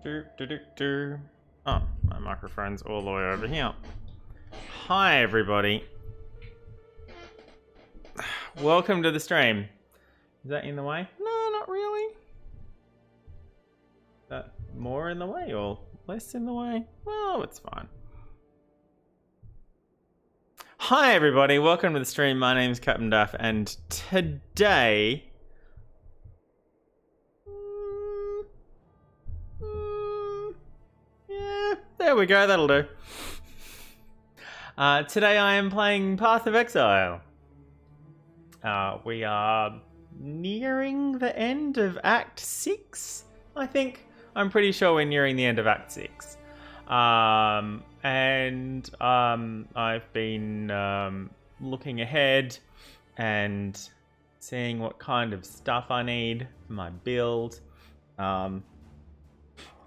Oh, my microphone's all the way over here. Hi, everybody. Welcome to the stream. Is that in the way? No, not really. Is that more in the way or less in the way? Well, it's fine. Hi, everybody. Welcome to the stream. My name's CaptDaf, and today... yeah, there we go. That'll do. Today I am playing Path of Exile. We are nearing the end of Act 6, I think. I'm pretty sure we're nearing the end of Act 6. I've been looking ahead and seeing what kind of stuff I need for my build.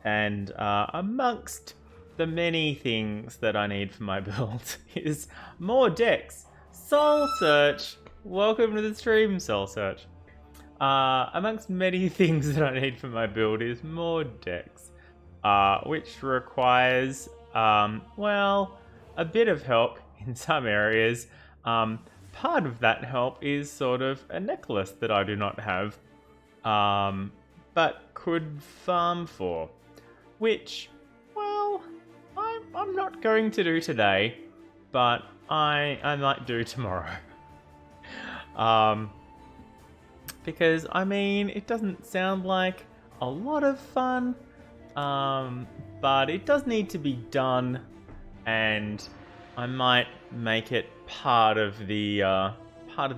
Amongst the many things that I need for my build is more decks. Soul Search, welcome to the stream, Soul Search. Amongst many things that I need for my build is more decks, which requires, well, a bit of help in some areas. Part of that help is sort of a necklace that I do not have, but could farm for. Which, well, I'm not going to do today, but I might do tomorrow. Because, I mean, it doesn't sound like a lot of fun, but it does need to be done, and I might make it part of the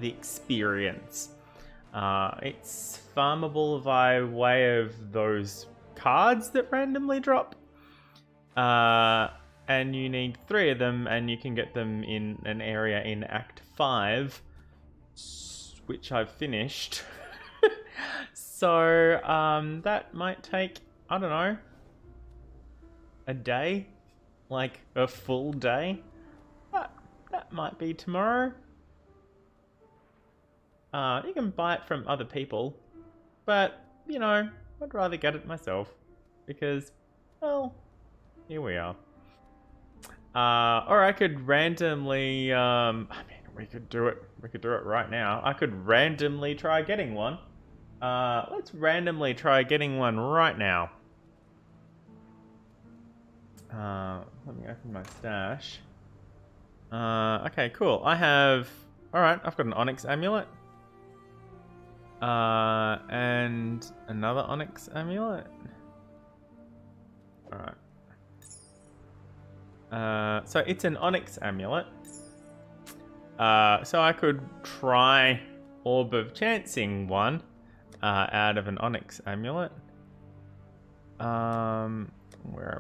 experience. It's farmable by way of those cards that randomly drop, and you need 3 of them, and you can get them in an area in Act 5, which I've finished. So that might take, I don't know, a day, like a full day. That might be tomorrow. You can buy it from other people, but you know, I'd rather get it myself because, well, here we are. Or I could randomly, I mean, we could do it right now. I could randomly try getting one. Let's randomly try getting one right now. Let me open my stash. Okay, cool. Alright, I've got an Onyx Amulet. And another Onyx Amulet. Alright. So it's an Onyx Amulet. So I could try Orb of Chancing one out of an Onyx Amulet. Where are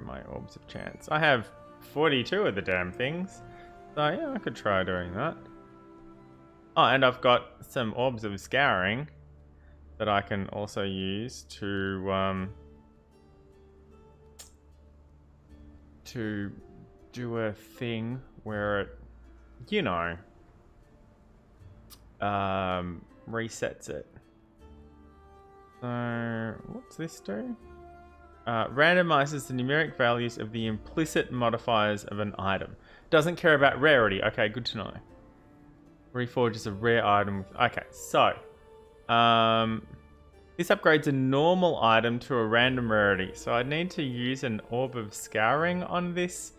my Orbs of Chance? I have 42 of the damn things. So yeah, I could try doing that. Oh, and I've got some Orbs of Scouring that I can also use to do a thing where it, you know, resets it. So what's this do? Randomizes the numeric values of the implicit modifiers of an item. Doesn't care about rarity. Okay, good to know. Reforges a rare item. Okay, so this upgrades a normal item to a random rarity. So I need to use an Orb of Scouring on this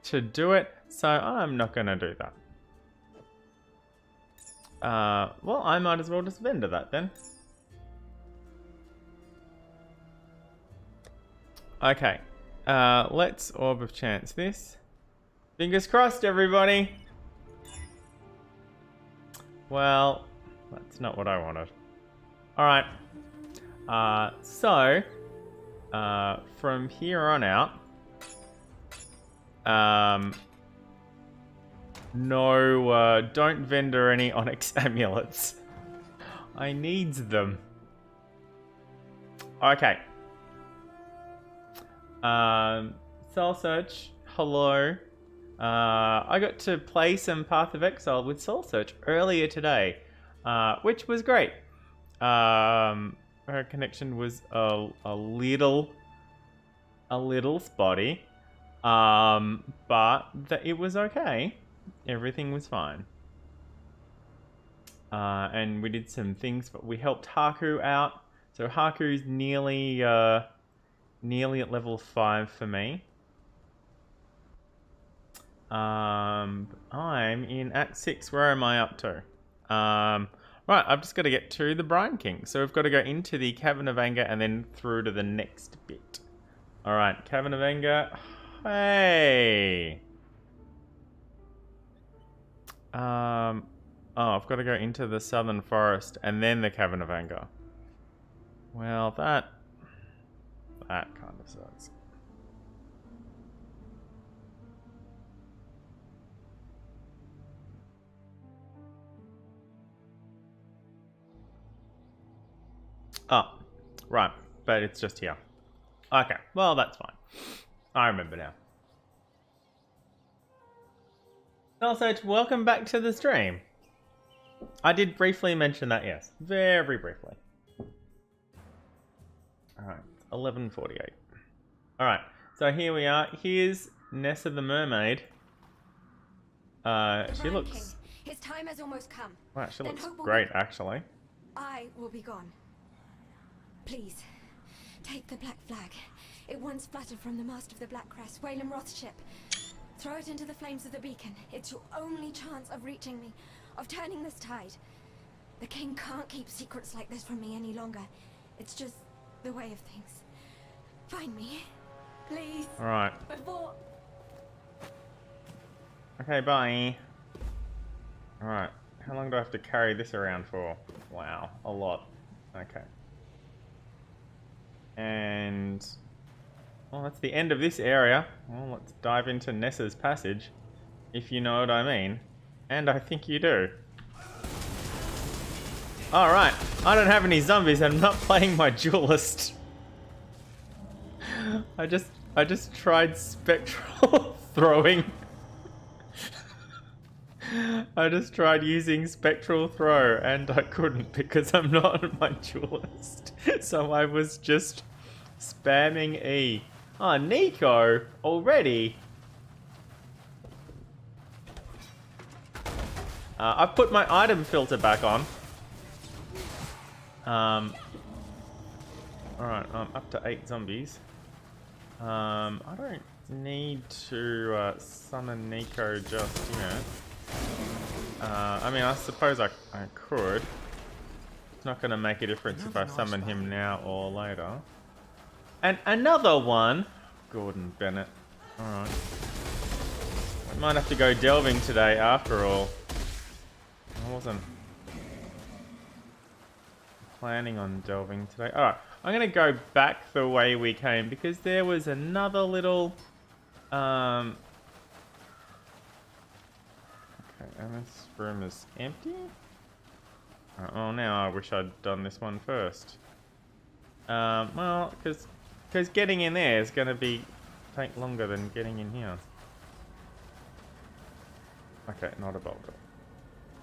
to do it. So I'm not going to do that. Well, I might as well just vendor that then. Okay, let's Orb of Chance this. Fingers crossed, everybody. Well, that's not what I wanted. Alright. From here on out, no, don't vendor any Onyx Amulets. I needs them. Okay. Soul Search, hello. I got to play some Path of Exile with Soul Search earlier today, which was great. Her connection was a little a little spotty. But it was okay. Everything was fine. And we did some things, but we helped Haku out. So Haku's nearly at level 5 for me. I'm in Act 6. Where am I up to? Right, I've just got to get to the Brine King. So we've got to go into the Cavern of Anger and then through to the next bit. Alright, Cavern of Anger. Hey! Oh, I've got to go into the Southern Forest and then the Cavern of Anger. Well, that kind of sucks. Oh, right. But it's just here. Okay, well, that's fine. I remember now. Also, welcome back to the stream. I did briefly mention that, yes. Very briefly. Alright, 11:48. Alright, so here we are. Here's Nessa the mermaid. She looks... King. His time has almost come. Wow, she looks great, actually. I will be gone. Please, take the black flag. It once fluttered from the mast of the Black Crest, Whalem Roth's ship. Throw it into the flames of the beacon. It's your only chance of reaching me, of turning this tide. The king can't keep secrets like this from me any longer. It's just the way of things. Find me, please. Alright. Before... Okay, bye. Alright, how long do I have to carry this around for? Wow, a lot. Okay. And... well, that's the end of this area. Well, let's dive into Nessa's passage, if you know what I mean. And I think you do. Alright, I don't have any zombies and I'm not playing my duelist. I just tried spectral throwing. I just tried using spectral throw and I couldn't because I'm not on my duelist. So I was just spamming E. Oh, Nico, already? I've put my item filter back on. Alright, I'm up to 8 zombies. I don't need to summon Nico just yet. I mean, I suppose I could. It's not going to make a difference if I summon him now or later. And another one! Gordon Bennett. Alright. We might have to go delving today after all. I wasn't planning on delving today. Alright, I'm going to go back the way we came because there was another little... okay, and this room is empty? Oh, now I wish I'd done this one first. Well, because getting in there is going to take longer than getting in here. Okay, not a boulder.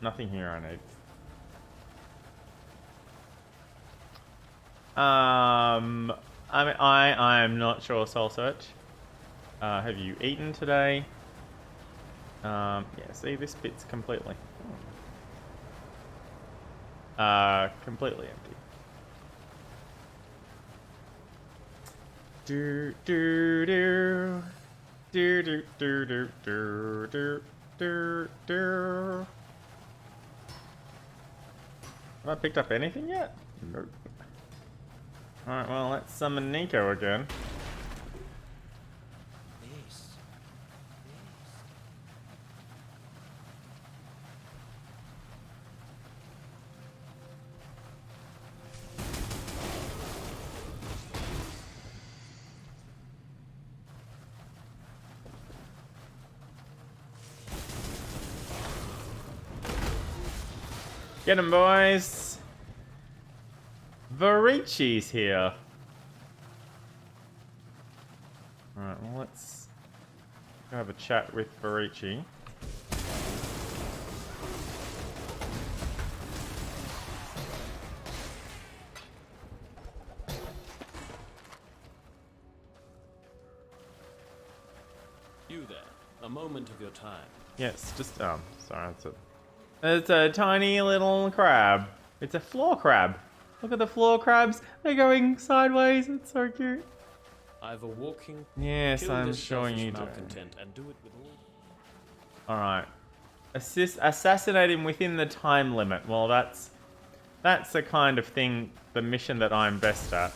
Nothing here I need. I mean, I am not sure, Soul Search. Have you eaten today? Yeah, see, this bit's completely... completely empty. Do do do do do do do do do do. Have I picked up anything yet? Nope. Alright, well, let's summon Nico again. Get him, boys! Varici's here. Alright, well, let's go have a chat with Varici. A moment of your time. Yes, just sorry, it's a tiny little crab. It's a floor crab. Look at the floor crabs. They're going sideways. It's so cute. I've a walking. Yes, Kill I'm this showing selfish you. malcontent and do it with all. All right. Assassinate him within the time limit. Well, that's the kind of thing, the mission that I'm best at.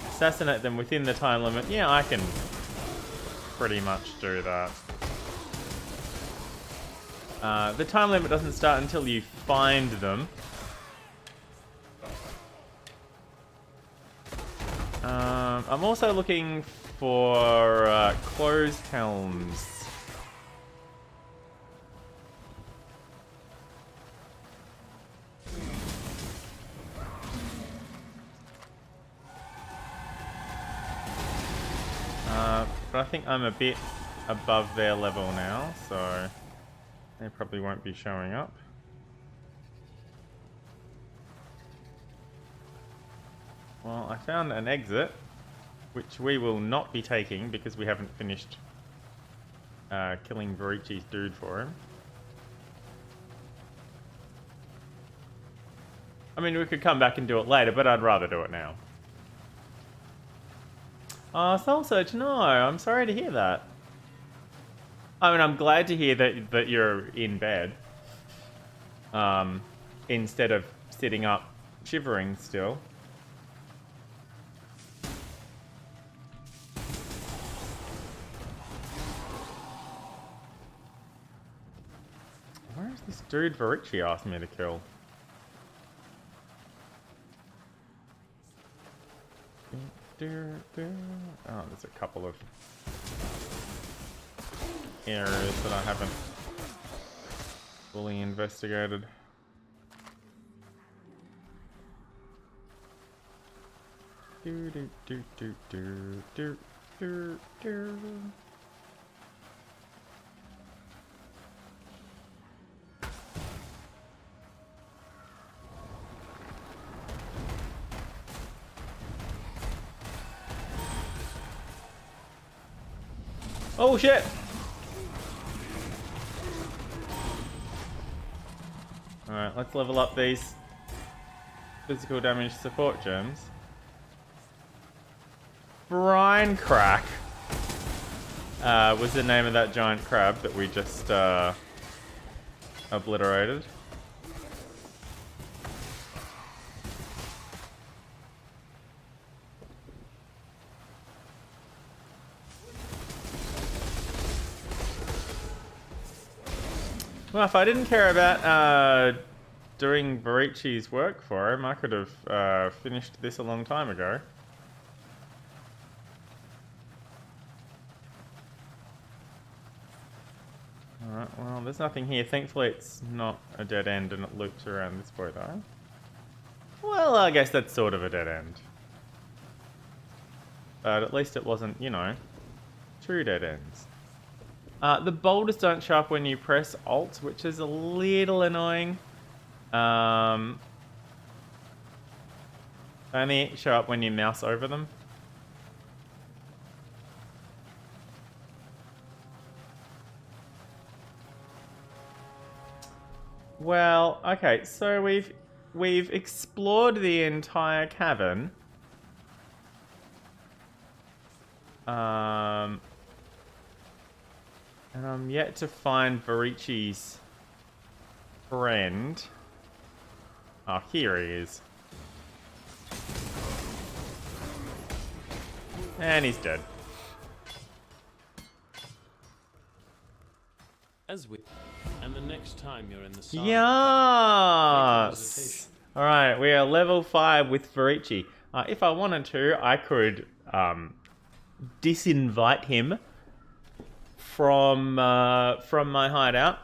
Assassinate them within the time limit. Yeah, I can pretty much do that. The time limit doesn't start until you find them. I'm also looking for closed helms. But I think I'm a bit above their level now, so they probably won't be showing up. Well, I found an exit, which we will not be taking because we haven't finished killing Varici's dude for him. I mean, we could come back and do it later, but I'd rather do it now. Oh, Soul Search, no, I'm sorry to hear that. I mean, I'm glad to hear that you're in bed. Instead of sitting up shivering still. Where is this dude Varici asked me to kill? Oh, there's a couple of areas that I haven't fully investigated. Do do do do do do do do. Oh shit! Alright, let's level up these physical damage support gems. Brine Crack was the name of that giant crab that we just obliterated. Well, if I didn't care about doing Varici's work for him, I could have finished this a long time ago. Alright, well, there's nothing here. Thankfully, it's not a dead end and it loops around this way, though. Well, I guess that's sort of a dead end. But at least it wasn't, you know, true dead ends. The boulders don't show up when you press Alt, which is a little annoying. Only show up when you mouse over them. Well, okay, so we've explored the entire cavern. And I'm yet to find Varici's friend. Oh, here he is. And he's dead. As we, and the next time you're in the sun. Yes! Alright, we are level 5 with Varici. If I wanted to, I could disinvite him from my hideout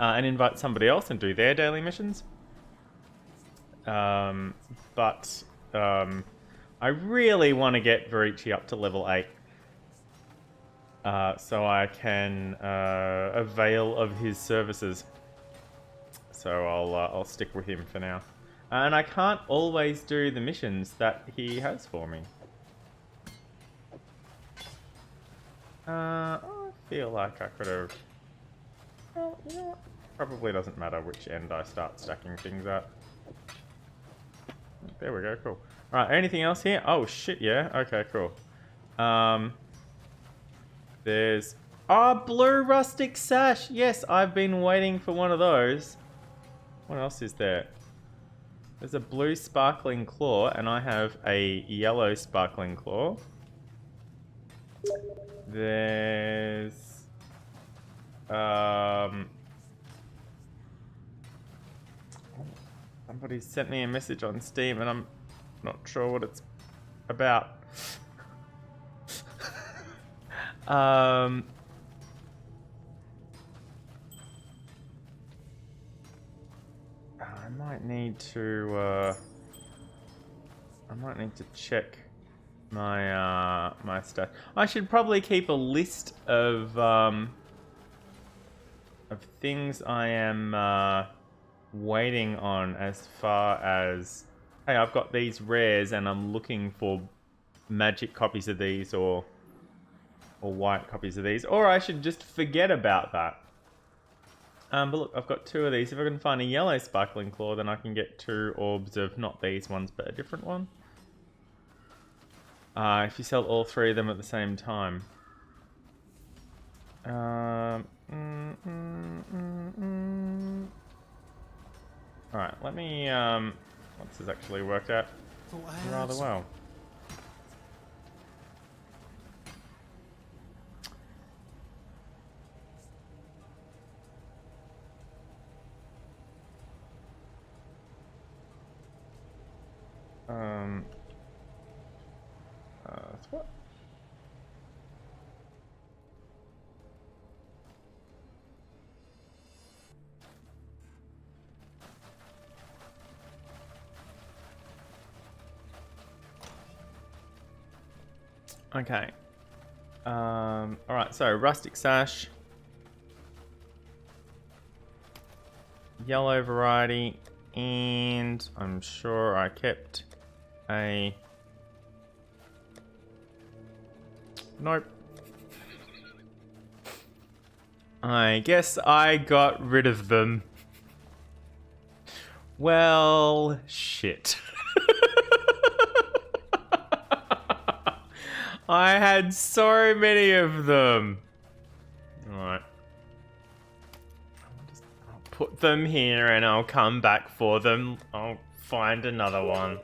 and invite somebody else and do their daily missions. But I really want to get Varici up to level 8 so I can avail of his services. So I'll stick with him for now. And I can't always do the missions that he has for me. Oh, feel like I could have... Well, you know what? Probably doesn't matter which end I start stacking things at. There we go, cool. Alright, anything else here? Oh, shit, yeah. Okay, cool. There's... Oh, blue rustic sash! Yes, I've been waiting for one of those. What else is there? There's a blue sparkling claw, and I have a yellow sparkling claw. There's... Somebody sent me a message on Steam, and I'm not sure what it's about. I might need to check my my stuff. I should probably keep a list of things I am waiting on, as far as, hey, I've got these rares and I'm looking for magic copies of these, or white copies of these, or I should just forget about that. But look, I've got 2 of these. If I can find a yellow sparkling claw, then I can get 2 orbs of not these ones, but a different one. If you sell all 3 of them at the same time. Alright, let me, once this actually worked out rather well. What? Okay. Alright, so rustic sash. Yellow variety. And I'm sure I kept a... Nope. I guess I got rid of them. Well, shit. I had so many of them. Alright. I'll put them here and I'll come back for them. I'll find another one.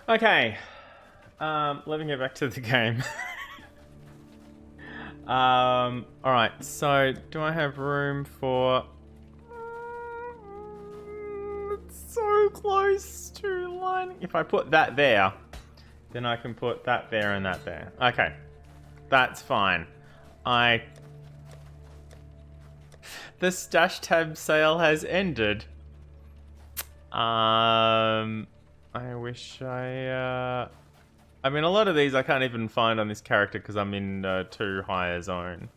Okay, let me get back to the game. Alright, so do I have room for... It's so close to lining. If I put that there, then I can put that there and that there. Okay, that's fine. The stash tab sale has ended. I wish I mean, a lot of these I can't even find on this character because I'm in too high a zone.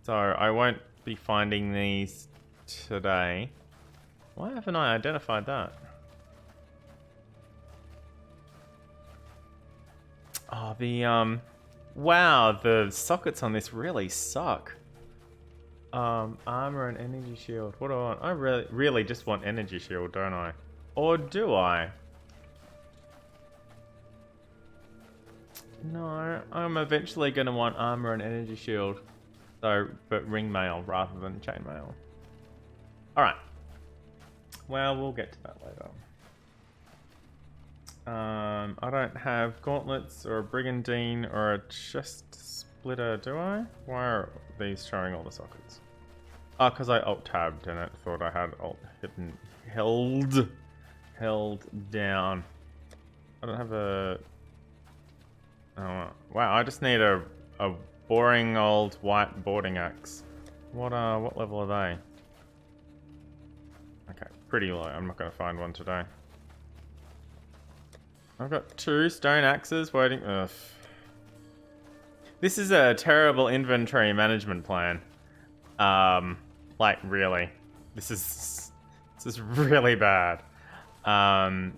So I won't be finding these today. Why haven't I identified that? Oh, wow, the sockets on this really suck. Armor and energy shield. What do I want? I really just want energy shield, don't I? Or do I? No, I'm eventually going to want armor and energy shield. So, but ring mail rather than chain mail. Alright. Well, we'll get to that later. I don't have gauntlets or a brigandine or a chest splitter, do I? Why are these showing all the sockets? Oh, because I alt-tabbed and it thought I had alt hidden, held down. I don't have a... Oh, wow, I just need a boring old white boarding axe. What level are they? Okay, pretty low. I'm not going to find one today. I've got 2 stone axes waiting. Ugh. This is a terrible inventory management plan. Like really, this is really bad. I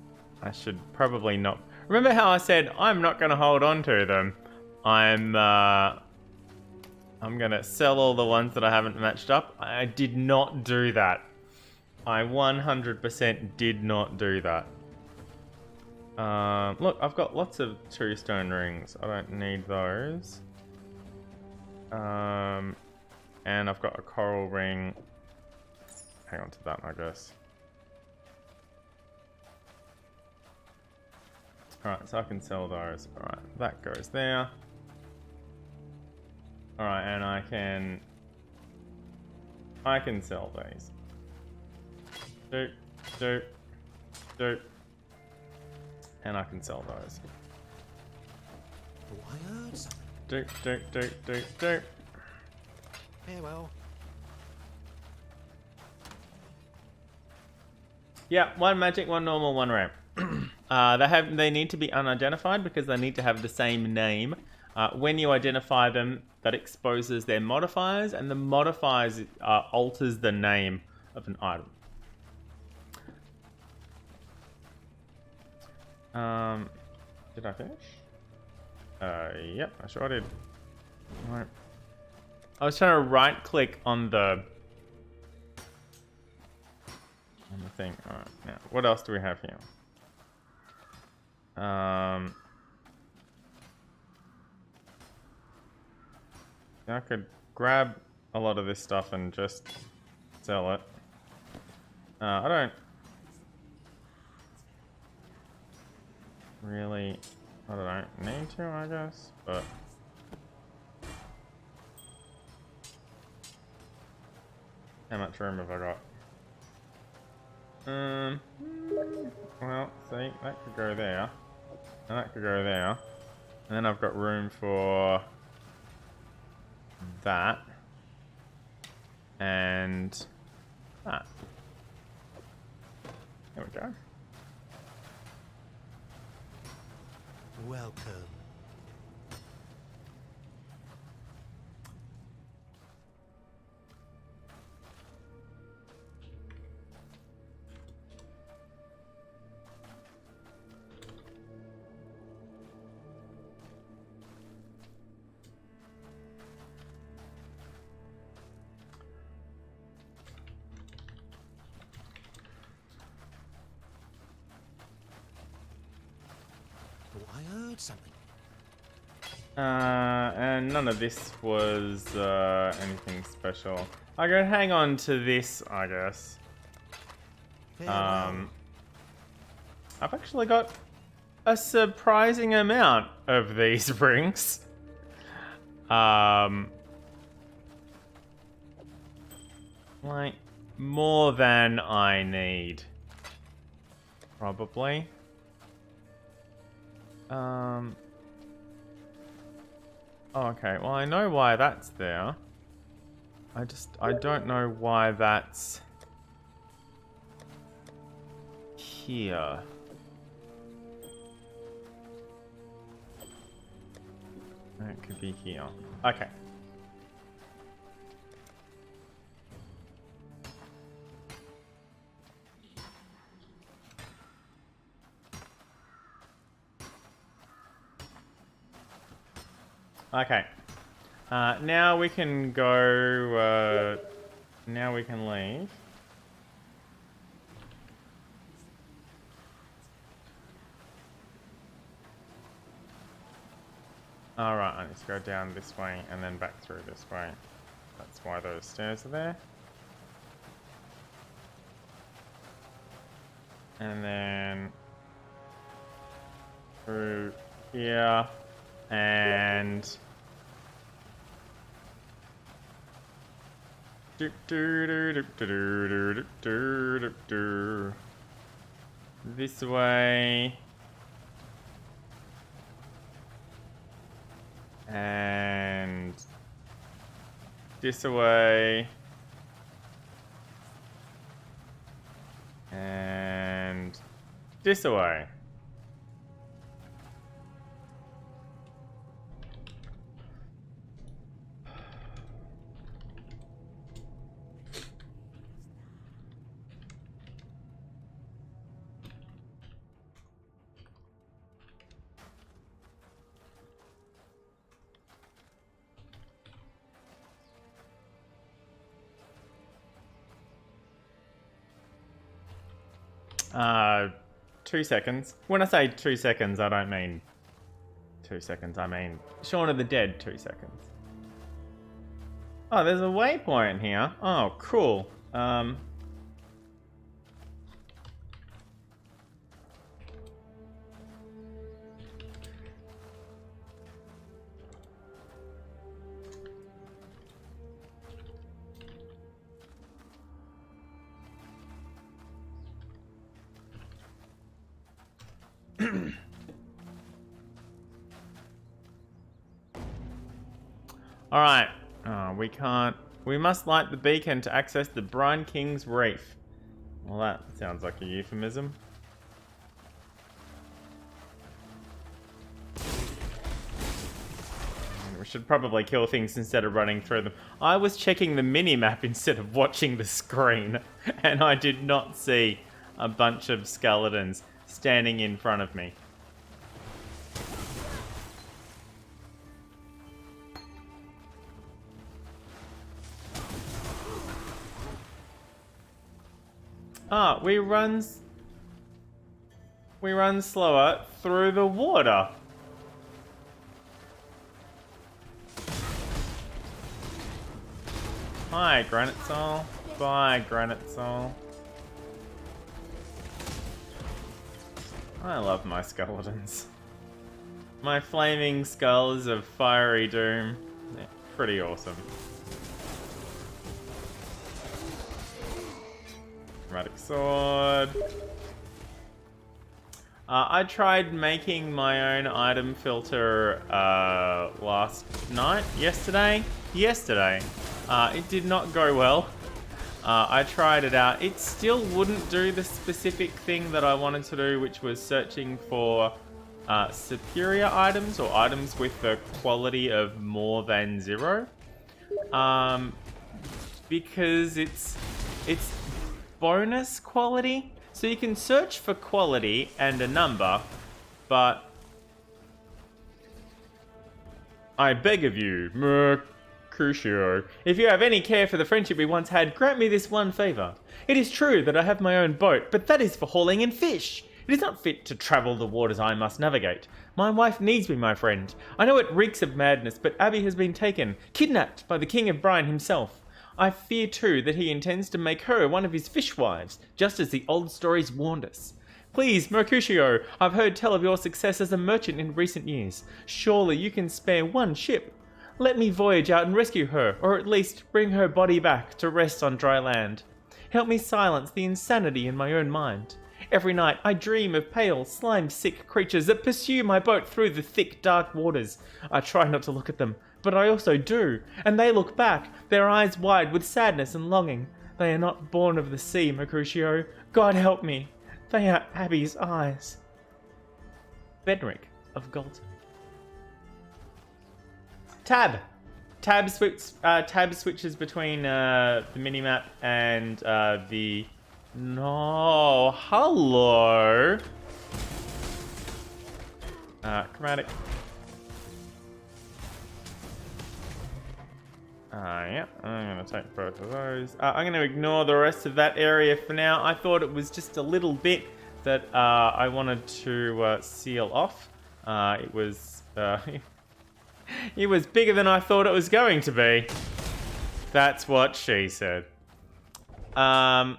should probably not. Remember how I said I'm not going to hold on to them? I'm going to sell all the ones that I haven't matched up. I did not do that. I 100% did not do that. Look, I've got lots of 2 stone rings. I don't need those. And I've got a coral ring. Hang on to that, I guess. Alright, so I can sell those. Alright, that goes there. Alright, and I can sell these. Doop. And I can sell those. Doop. Farewell. Yeah, 1 magic, 1 normal, 1 rare. They need to be unidentified because they need to have the same name. When you identify them, that exposes their modifiers, and the modifiers alters the name of an item. Did I finish? Yep, I sure did. Right. I was trying to right click on the thing. Alright, now what else do we have here? I could grab a lot of this stuff and just sell it. I don't really, need to, I guess, but how much room have I got? Well, see, that could go there, and that could go there, and then I've got room for that, and that. There we go. Welcome. I heard something. And none of this was anything special. I could hang on to this, I guess. Farewell. I've actually got a surprising amount of these rings. Like more than I need, probably. Oh, okay, well I know why that's there. I don't know why that's here. It could be here. Okay. Okay. Now we can go, now we can leave. Alright, I need to go down this way and then back through this way. That's why those stairs are there. And then through here and this way. And this away. And this away. Uh, 2 seconds. When I say 2 seconds, I don't mean 2 seconds. I mean Shaun of the Dead 2 seconds. Oh, there's a waypoint here. Oh, cool. Alright. Oh, we can't. We must light the beacon to access the Brine King's reef. Well, that sounds like a euphemism. We should probably kill things instead of running through them. I was checking the mini-map instead of watching the screen, and I did not see a bunch of skeletons standing in front of me. Ah, we run slower through the water. Hi, Granite Soul. Bye, Granite Soul. I love my skeletons. My flaming skulls of fiery doom. They're pretty awesome. Chromatic sword. I tried making my own item filter yesterday. It did not go well. I tried it out. It still wouldn't do the specific thing that I wanted to do, which was searching for superior items or items with the quality of more than 0. Because it's bonus quality. So you can search for quality and a number, but I beg of you, Mercutio, if you have any care for the friendship we once had, grant me this one favor. It is true that I have my own boat, but that is for hauling in fish. It is not fit to travel the waters I must navigate. My wife needs me, my friend. I know it reeks of madness, but Abby has been taken, kidnapped by the King of Brine himself. I fear too that he intends to make her one of his fishwives, just as the old stories warned us. Please, Mercutio, I've heard tell of your success as a merchant in recent years. Surely you can spare one ship. Let me voyage out and rescue her, or at least bring her body back to rest on dry land. Help me silence the insanity in my own mind. Every night I dream of pale, slime-sick creatures that pursue my boat through the thick, dark waters. I try not to look at them, but I also do, and they look back, their eyes wide with sadness and longing. They are not born of the sea, Mercutio. God help me. They are Abby's eyes. Bedrick of Galton. Tab switches between the minimap and the... No, hello. Chromatic. Yeah, I'm going to take both of those. I'm going to ignore the rest of that area for now. I thought it was just a little bit that I wanted to seal off. It was It was bigger than I thought it was going to be. That's what she said. And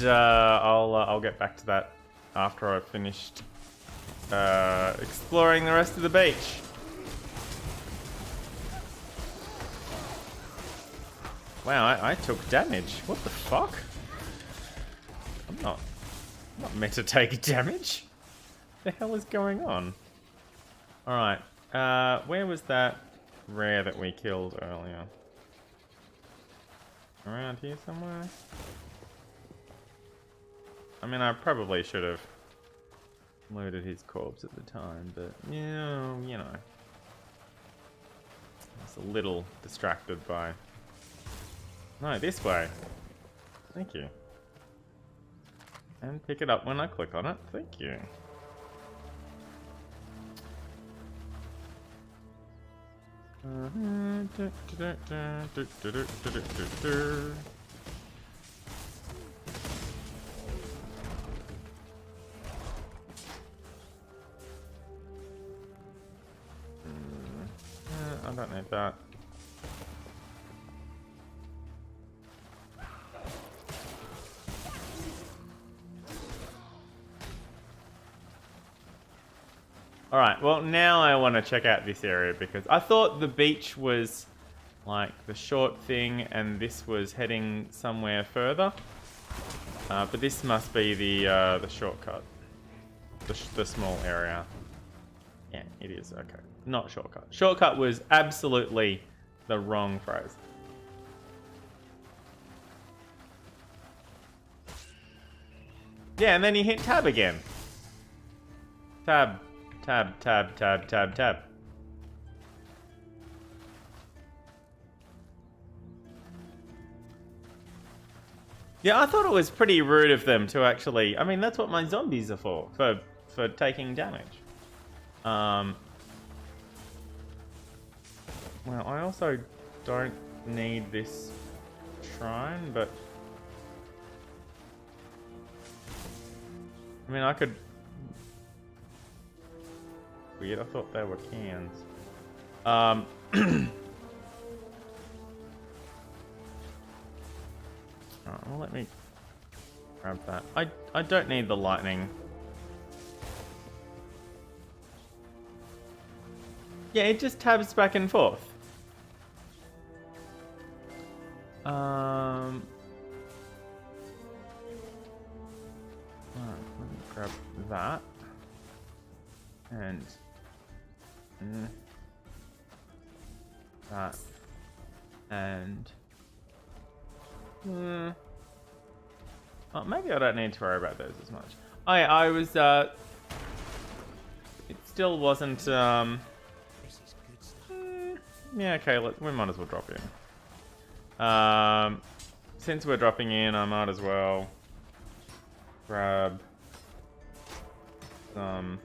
I'll get back to that after I've finished exploring the rest of the beach. Wow, I took damage. What the fuck? I'm not meant to take damage. What the hell is going on? Alright, where was that rare that we killed earlier? Around here somewhere? I mean, I probably should have looted his corpse at the time, but, you know. I was a little distracted by... No, this way. Thank you. And pick it up when I click on it. Thank you. I don't need that. Alright, well now I want to check out this area because I thought the beach was like the short thing and this was heading somewhere further. But this must be the shortcut. The small area. Yeah, it is. Okay. Not shortcut. Shortcut was absolutely the wrong phrase. Yeah, and then you hit tab again. Tab. Tab, tab, tab, tab, tab. Yeah, I thought it was pretty rude of them to actually... I mean, that's what my zombies are for taking damage. Well, I also don't need this shrine, but... I mean, I could... Weird, I thought they were cans. Alright, well, let me grab that. I don't need the lightning. Yeah, it just tabs back and forth. Alright, let me grab that. And that and oh, maybe I don't need to worry about those as much. I was it still wasn't This is good stuff. yeah, okay, we might as well drop in. Since we're dropping in, I might as well grab some.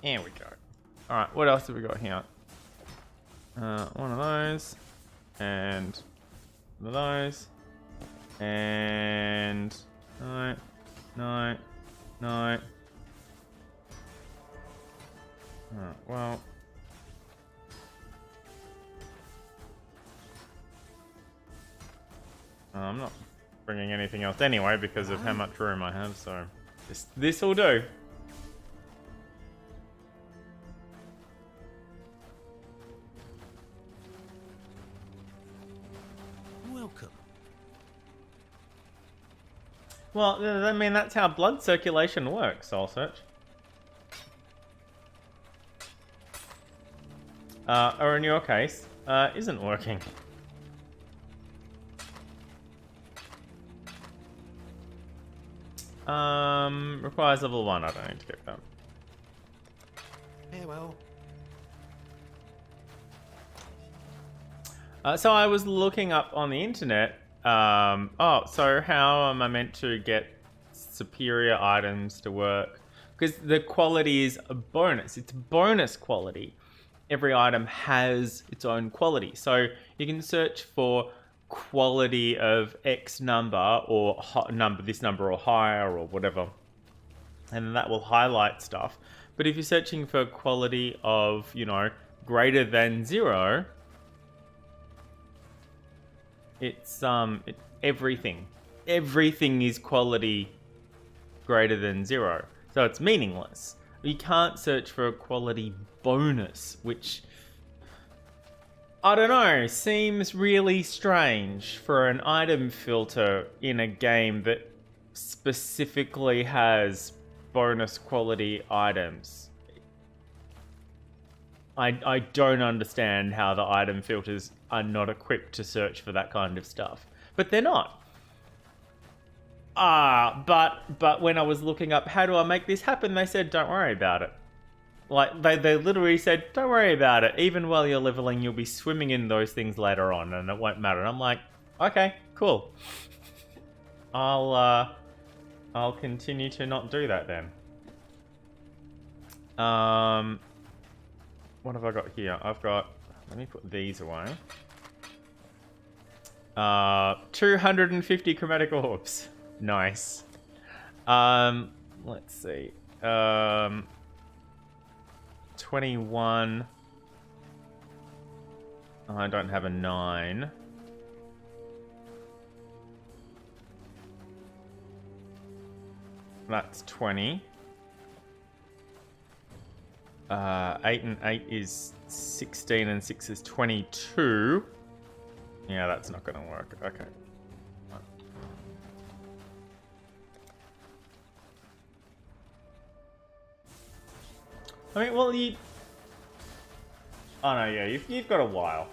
Here we go. Alright, what else have we got here? One of those. And one of those. And... No. No. No. Well... I'm not bringing anything else anyway because of how much room I have, so... This will do. Welcome. Well, I mean, that's how blood circulation works, Soul Search. Or in your case, isn't working. Requires level 1, I don't need to get that. Farewell. So I was looking up on the internet, so how am I meant to get superior items to work? Because the quality is a bonus. It's bonus quality. Every item has its own quality. So you can search for quality of X number or this number or higher or whatever, and that will highlight stuff. But if you're searching for quality of, you know, greater than 0, it's everything is quality greater than 0, so it's meaningless. You can't search for a quality bonus, which, I don't know, seems really strange for an item filter in a game that specifically has bonus quality items. I don't understand how the item filters are not equipped to search for that kind of stuff. But they're not. But when I was looking up how do I make this happen, they said don't worry about it. Like, they literally said, don't worry about it. Even while you're leveling, you'll be swimming in those things later on, and it won't matter. And I'm like, okay, cool. I'll continue to not do that then. What have I got here? I've got... Let me put these away. 250 chromatic orbs. Nice. Let's see. 21. Oh, I don't have a 9. That's 20. 8 and 8 is 16 and 6 is 22. Yeah, that's not going to work. Okay. I mean, well, you... Oh, no, yeah, you've got a while.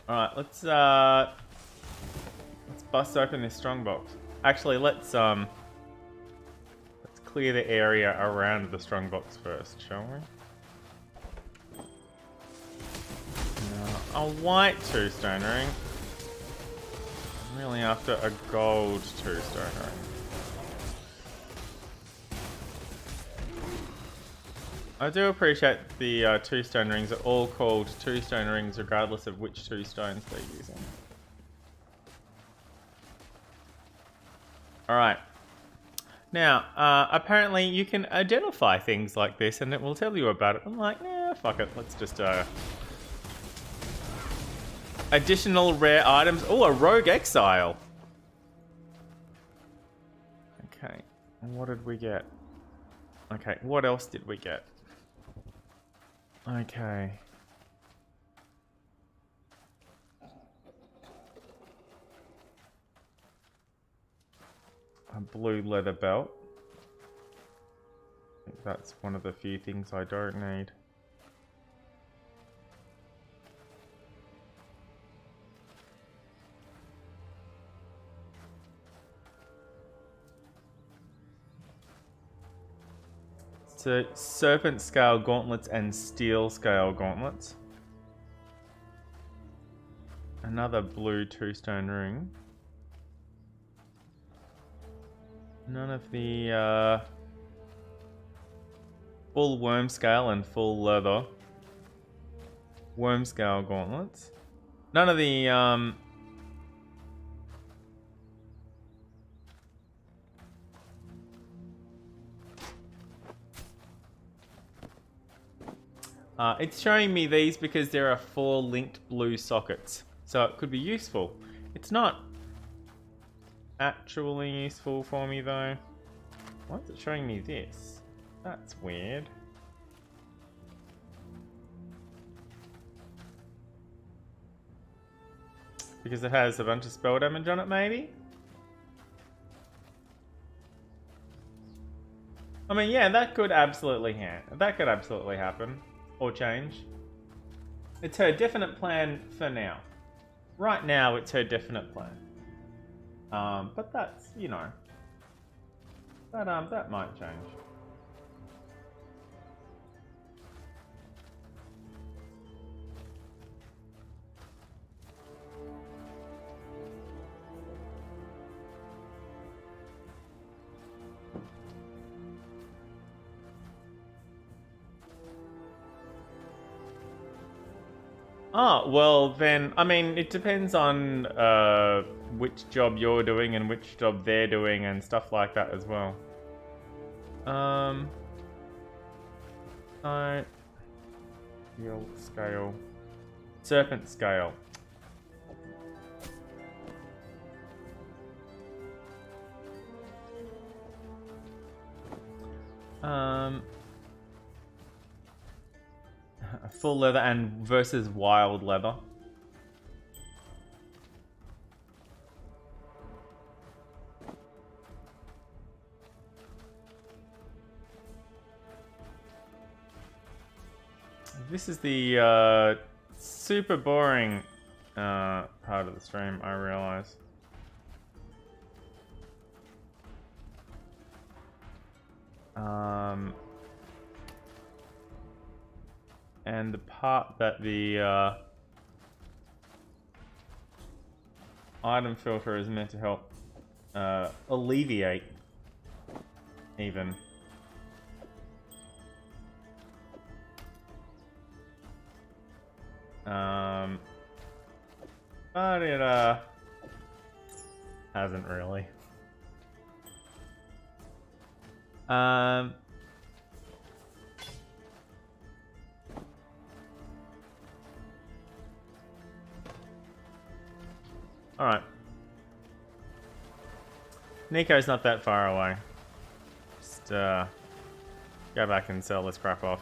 Alright, let's bust open this strongbox. Actually, let's clear the area around the strongbox first, shall we? No, a white two-stone ring. I'm really after a gold two-stone ring. I do appreciate the two-stone rings are all called two-stone rings regardless of which two stones they're using. Alright. Now, apparently you can identify things like this and it will tell you about it. I'm like, yeah, fuck it. Let's just... Additional rare items. Oh, a rogue exile. Okay. And what did we get? Okay, what else did we get? Okay. A blue leather belt. I think that's one of the few things I don't need. So, serpent scale gauntlets and steel scale gauntlets. Another blue two-stone ring. None of the full worm scale and full leather worm scale gauntlets. None of the it's showing me these because there are 4 linked blue sockets, so it could be useful. It's not actually useful for me though. Why is it showing me this? That's weird. Because it has a bunch of spell damage on it, maybe? I mean, yeah, that could absolutely happen. Or change. It's her definite plan for now. Right now, it's her definite plan. But that's, you know, that might change. Oh, well then, I mean, it depends on which job you're doing and which job they're doing and stuff like that as well. So, Yield scale. Serpent scale. Full leather and versus wild leather. This is the super boring part of the stream, I realize. And the part that the item filter is meant to help alleviate, even. But it hasn't really. Alright. Nico's not that far away. Just go back and sell this crap off.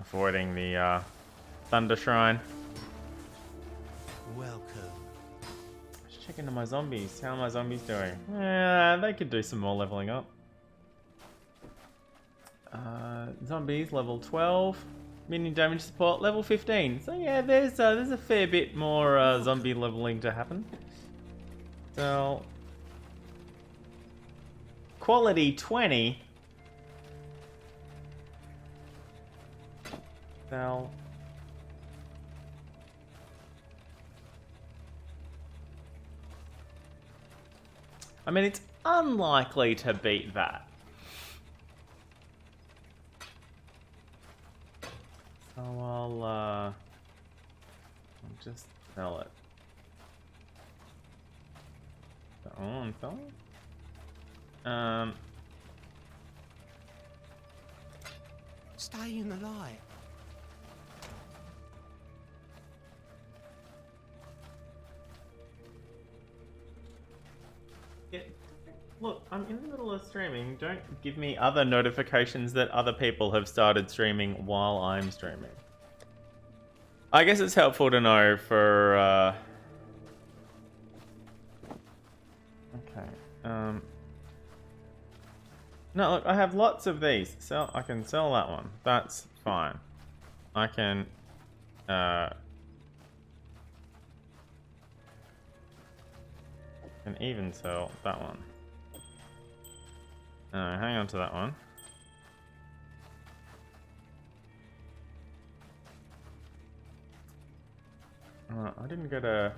Avoiding the Thunder Shrine. Welcome. Let's check into my zombies. How are my zombies doing? They could do some more leveling up. Zombies level 12. Minion damage support level 15. So yeah, there's a fair bit more zombie leveling to happen. So quality 20. Sell. I mean, it's unlikely to beat that. So I'll just sell it. Oh, I'm selling? Stay in the light. Yeah. Look, I'm in the middle of streaming. Don't give me other notifications that other people have started streaming while I'm streaming. I guess it's helpful to know for... Okay. No, look, I have lots of these. I can sell that one. That's fine. I can... can even sell that one. Hang on to that one. I didn't get a...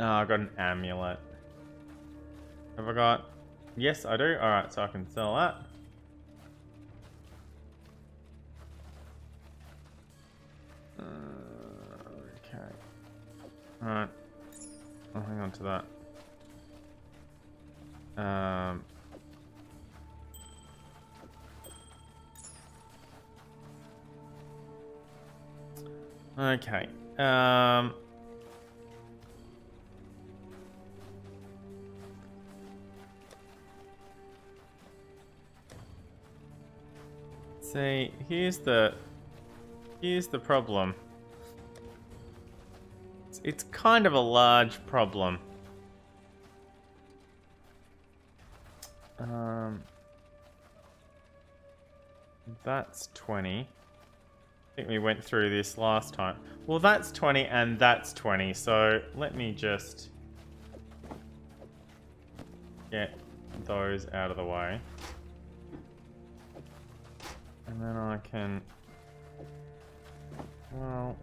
Oh, I got an amulet. Have I got... Yes, I do. Alright, so I can sell that. Okay. Alright. I'll hang on to that. Okay. See, here's the problem. It's kind of a large problem. That's 20. I think we went through this last time. Well, that's 20 and that's 20, so let me just get those out of the way. And then I can... Well...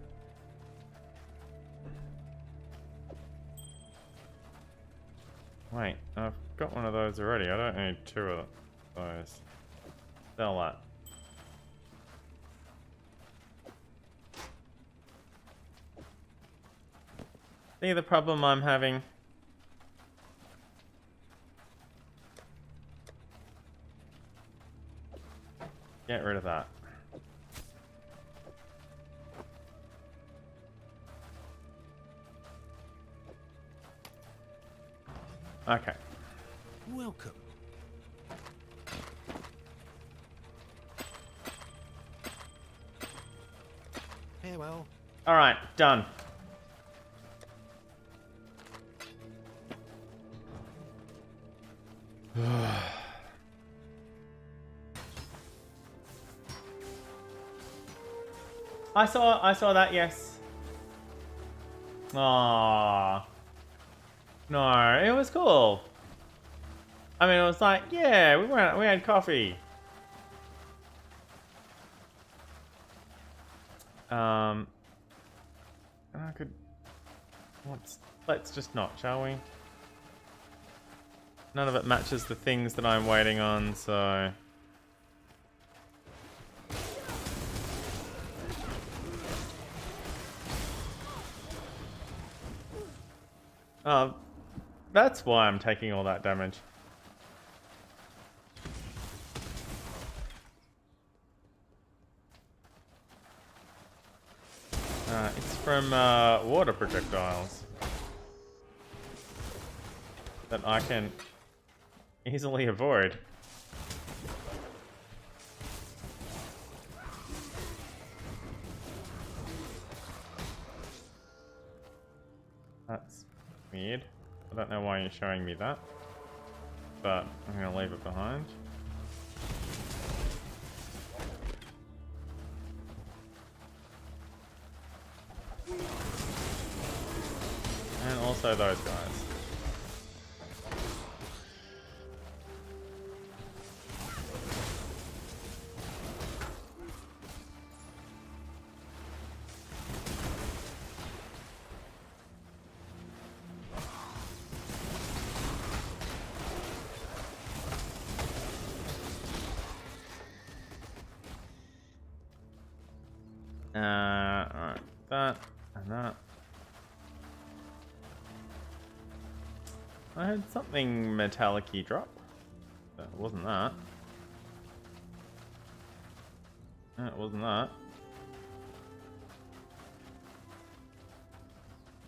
Wait, I've got one of those already. I don't need two of those. Sell that. See the problem I'm having? Get rid of that. Okay. Welcome. Farewell. Alright, done. I saw that, yes. Aww. No, it was cool. I mean, it was like, yeah, we had coffee. I could. Let's just not, shall we? None of it matches the things that I'm waiting on, so. Oh, that's why I'm taking all that damage. It's from water projectiles that I can easily avoid. That's weird. I don't know why you're showing me that, but I'm going to leave it behind. And also those guys. Alright, that and that. I had something metallic-y drop. But it wasn't that. No, it wasn't that.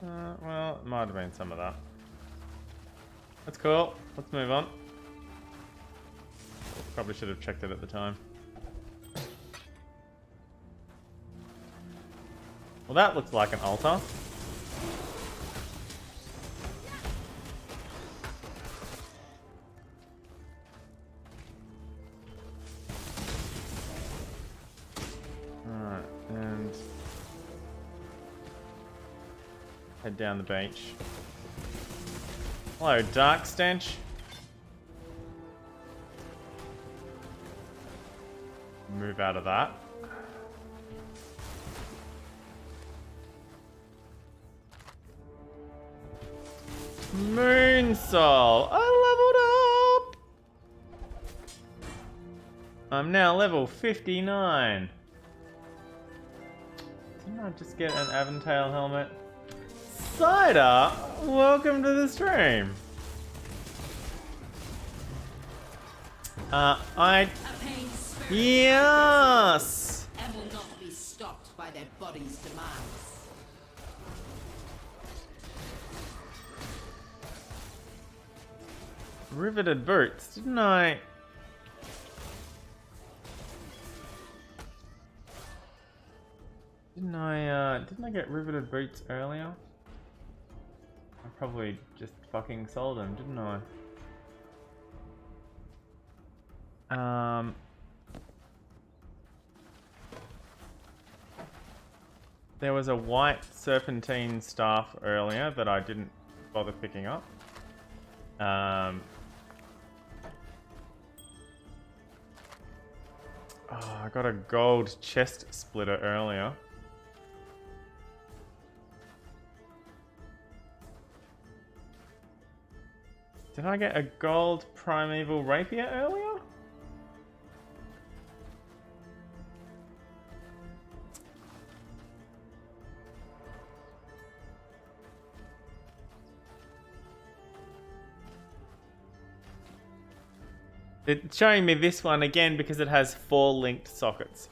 Well, it might have been some of that. That's cool. Let's move on. Probably should have checked it at the time. Well, that looks like an altar. Alright, and head down the beach. Hello, Dark Stench. Move out of that. Moon Soul! I leveled up! I'm now level 59. Didn't I just get an Aventail helmet? Cider! Welcome to the stream! Yes! And will not be stopped by their body's demands. Riveted boots, didn't I? Didn't I get riveted boots earlier? I probably just fucking sold them, didn't I? There was a white serpentine staff earlier that I didn't bother picking up. Oh, I got a gold chest splitter earlier. Did I get a gold primeval rapier earlier? It's showing me this one again because it has 4 linked sockets.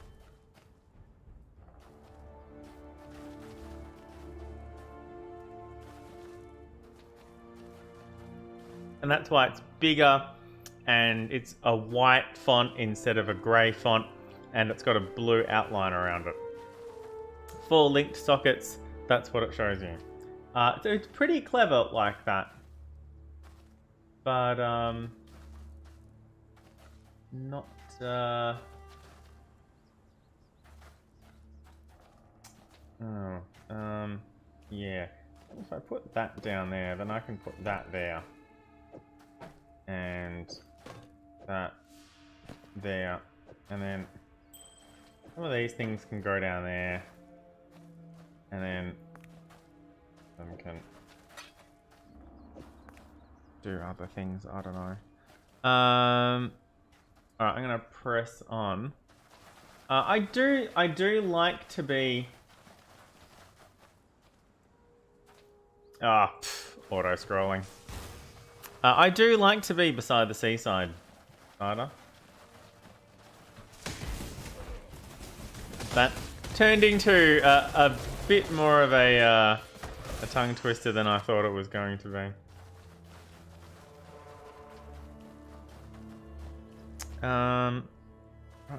And that's why it's bigger, and it's a white font instead of a grey font, and it's got a blue outline around it. 4 linked sockets, that's what it shows you. So it's pretty clever like that. But, not, yeah. If I put that down there, then I can put that there. And that there. And then some of these things can go down there. And then some can do other things, I don't know. Alright, I'm gonna press on. I do like to be auto scrolling. I do like to be beside the seaside, Spider. That turned into a bit more of a tongue twister than I thought it was going to be.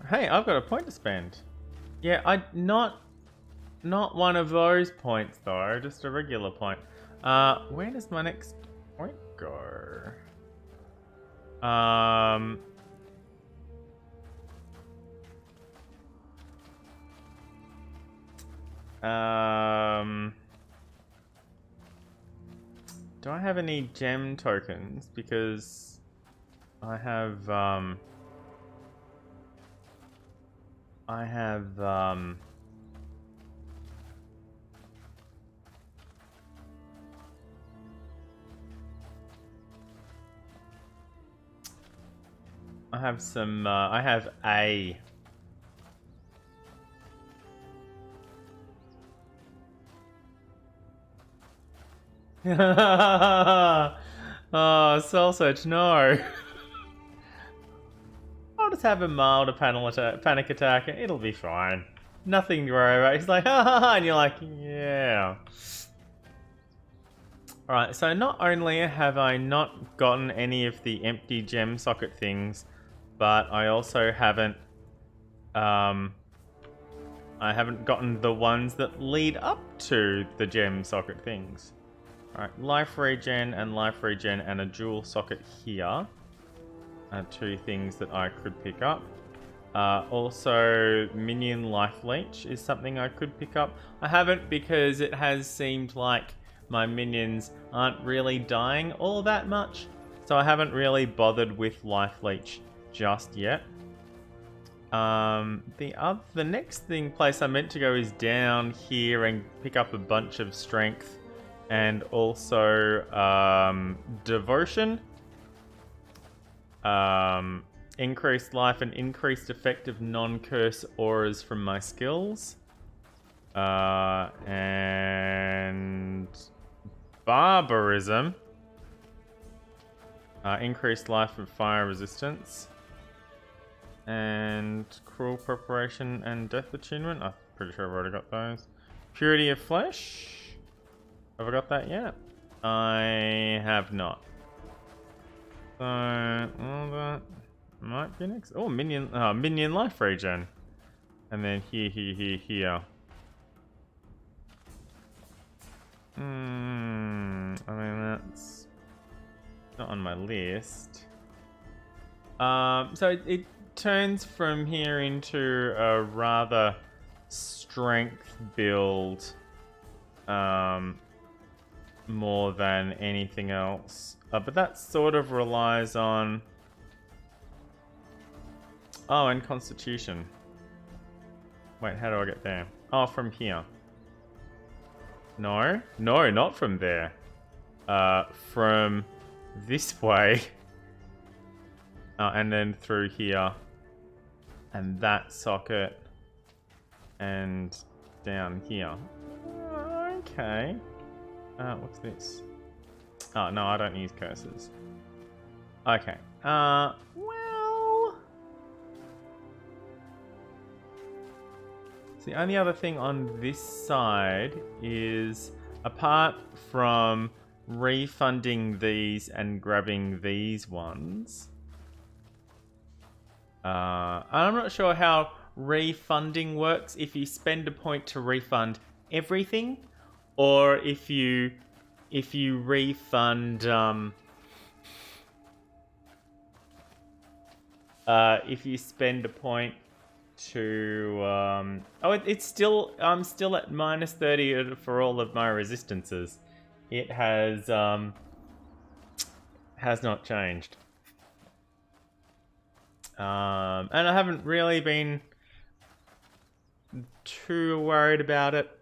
Hey, I've got a point to spend. Yeah, not one of those points though, just a regular point. Where does my next point go? Do I have any gem tokens? Because I have some, I have A. Oh, soul search, no. I'll just have a milder panic attack and it'll be fine. Nothing to worry about. He's like, ha ha ha, and you're like, yeah. Alright, so not only have I not gotten any of the empty gem socket things, but I also haven't gotten the ones that lead up to the gem socket things. Alright, life regen and a dual socket here are 2 things that I could pick up. Also, minion life leech is something I could pick up. I haven't because it has seemed like my minions aren't really dying all that much, so I haven't really bothered with life leech just yet. The next place I meant to go is down here and pick up a bunch of strength and also devotion, increased life and increased effective non-curse auras from my skills, and barbarism, increased life and fire resistance, and cruel preparation and death attunement. I'm pretty sure I've already got those. Purity of flesh. Have I got that yet? I have not. So all that might be next. Oh, minion life regen, and then here. I mean that's not on my list. So it turns from here into a rather strength build, more than anything else. But that sort of relies on... Oh, and constitution. Wait, how do I get there? Oh, from here. No, not from there. From this way. And then through here. And that socket. And down here. Okay. What's this? Oh, no, I don't use curses. Okay. Well, So the only other thing on this side is, apart from refunding these and grabbing these ones, I'm not sure how refunding works, if you spend a point to refund everything, or if you refund if you spend a point to it's still, I'm still at minus 30 for all of my resistances. It has not changed. And I haven't really been too worried about it.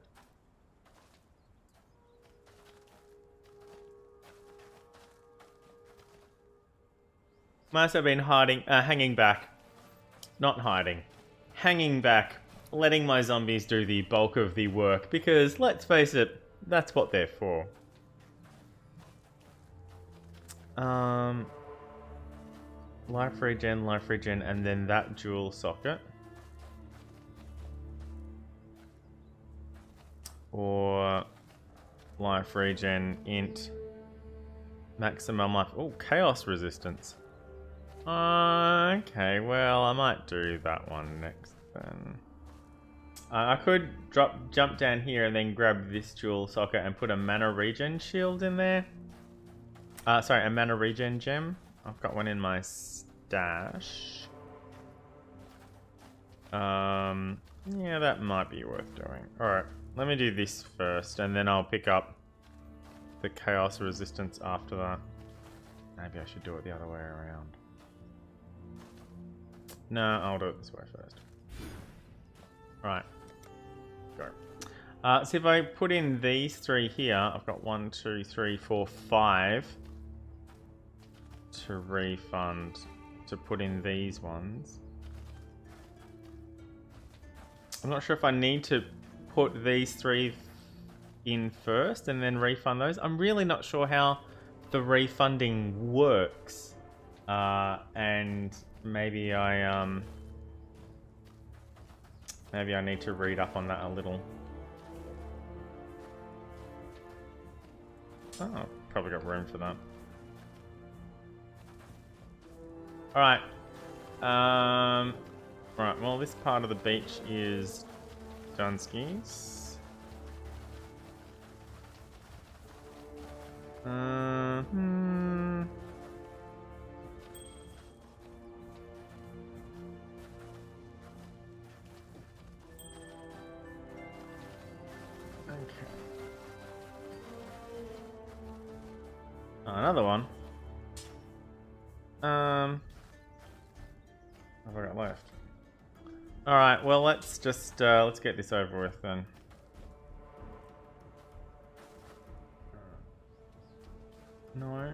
Must have been hanging back. Not hiding. Hanging back. Letting my zombies do the bulk of the work. Because, let's face it, that's what they're for. Life regen, and then that dual socket. Or life regen, int, maximum life. Oh, chaos resistance. Okay, well, I might do that one next then. I could jump down here and then grab this dual socket and put a mana regen shield in there. Sorry, a mana regen gem. I've got one in my stash. Yeah, that might be worth doing. Alright, let me do this first, and then I'll pick up the chaos resistance after that. Maybe I should do it the other way around. No, I'll do it this way first. Right, go. So if I put in these three here, I've got 1, 2, 3, 4, 5 to refund, to put in these ones. I'm not sure if I need to put these three in first and then refund those. I'm really not sure how the refunding works. And maybe I need to read up on that a little. Oh, probably got room for that. Alright. Right, well, this part of the beach is Dunskies. Okay. Oh, another one. What have I got left? Alright, well, let's just, let's get this over with then. No.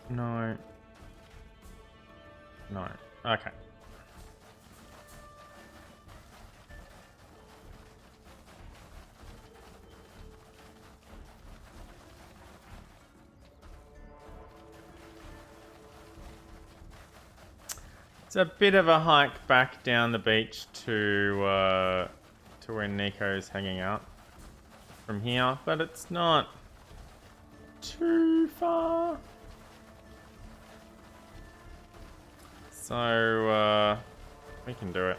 No. No. Okay. It's a bit of a hike back down the beach to where Nico's hanging out from here, but it's not too far. So we can do it.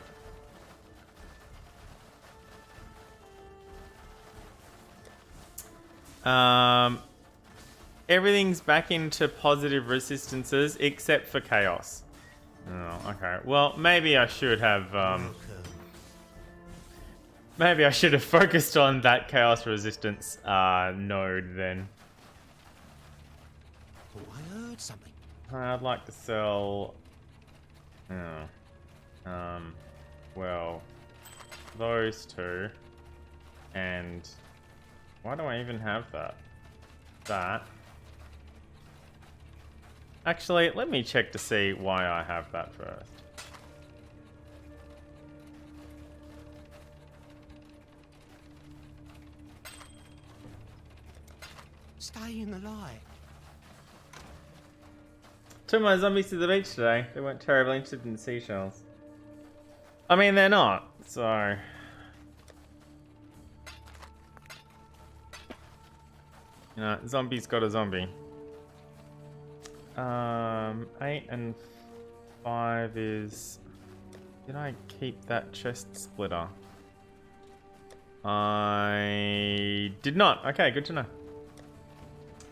Everything's back into positive resistances except for chaos. Oh, okay. Well, maybe I should have maybe I should have focused on that chaos resistance node then. Oh, I heard something. I'd like to sell well, those two, and why do I even have that? Actually, let me check to see why I have that first. Stay in the light. Took my zombies to the beach today. They weren't terribly interested in seashells. I mean, they're not, so Zombie's got a zombie. 8 and 5 is... Did I keep that chest splitter? I did not. Okay, good to know.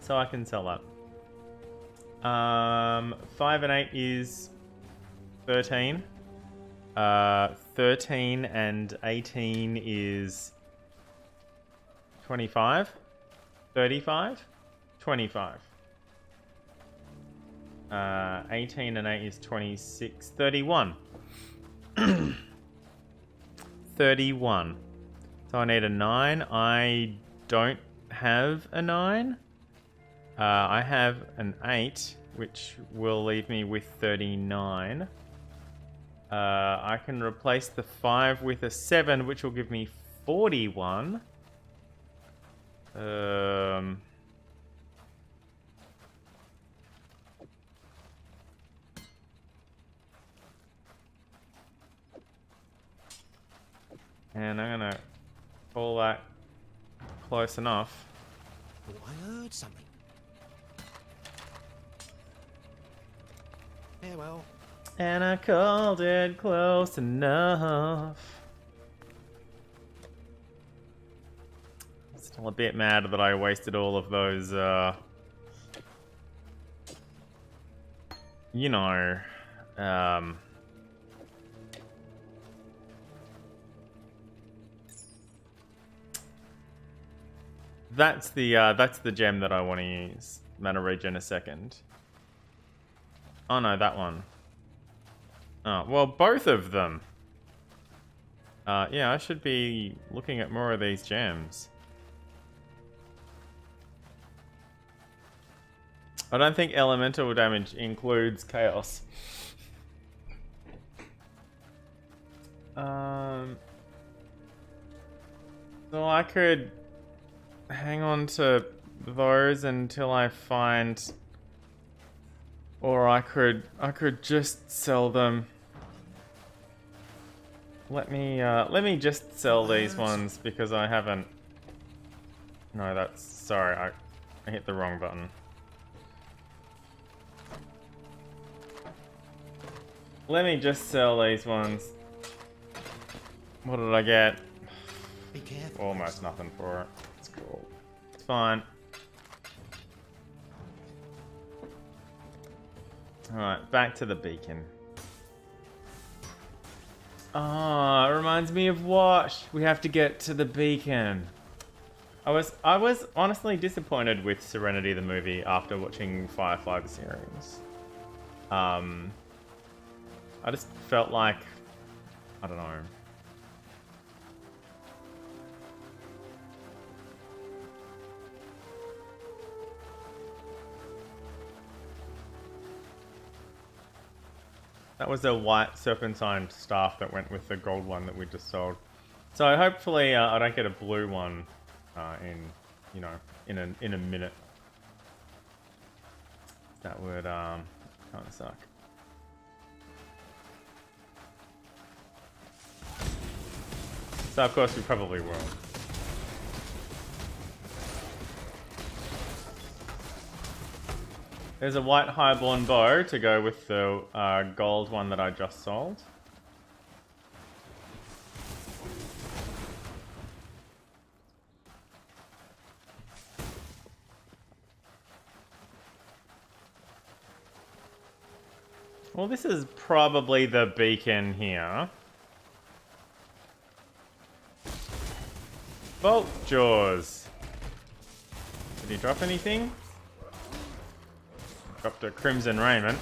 So I can sell that. 5 and 8 is 13. 13 and 18 is 25. 35. 25. 18 and 8 is 26. 31. 31. So I need a 9. I don't have a 9. I have an 8, which will leave me with 39. I can replace the 5 with a 7, which will give me 41. And I'm gonna call that close enough. Oh, I heard something. Farewell. And I called it close enough. Still a bit mad that I wasted all of those, you know, that's the gem that I want to use. Mana regen a second. Oh no, that one. Oh, well, both of them. Yeah, I should be looking at more of these gems. I don't think elemental damage includes chaos. So I could hang on to those until I find, or I could just sell them. Let me just sell these ones because I haven't. No, that's sorry. I hit the wrong button. Let me just sell these ones. What did I get? Be careful. Almost nothing for it. It's cool. It's fine. Alright, back to the beacon. Ah, it reminds me of what? We have to get to the beacon. I was honestly disappointed with Serenity the movie after watching Firefly the series. I just felt like, I don't know. That was a white serpentine staff that went with the gold one that we just sold. So hopefully I don't get a blue one in a minute. That would kind of suck. So of course we probably will. There's a white highborn bow to go with the gold one that I just sold. Well, this is probably the beacon here. Bolt Jaws. Did he drop anything? Dropped a Crimson Raiment.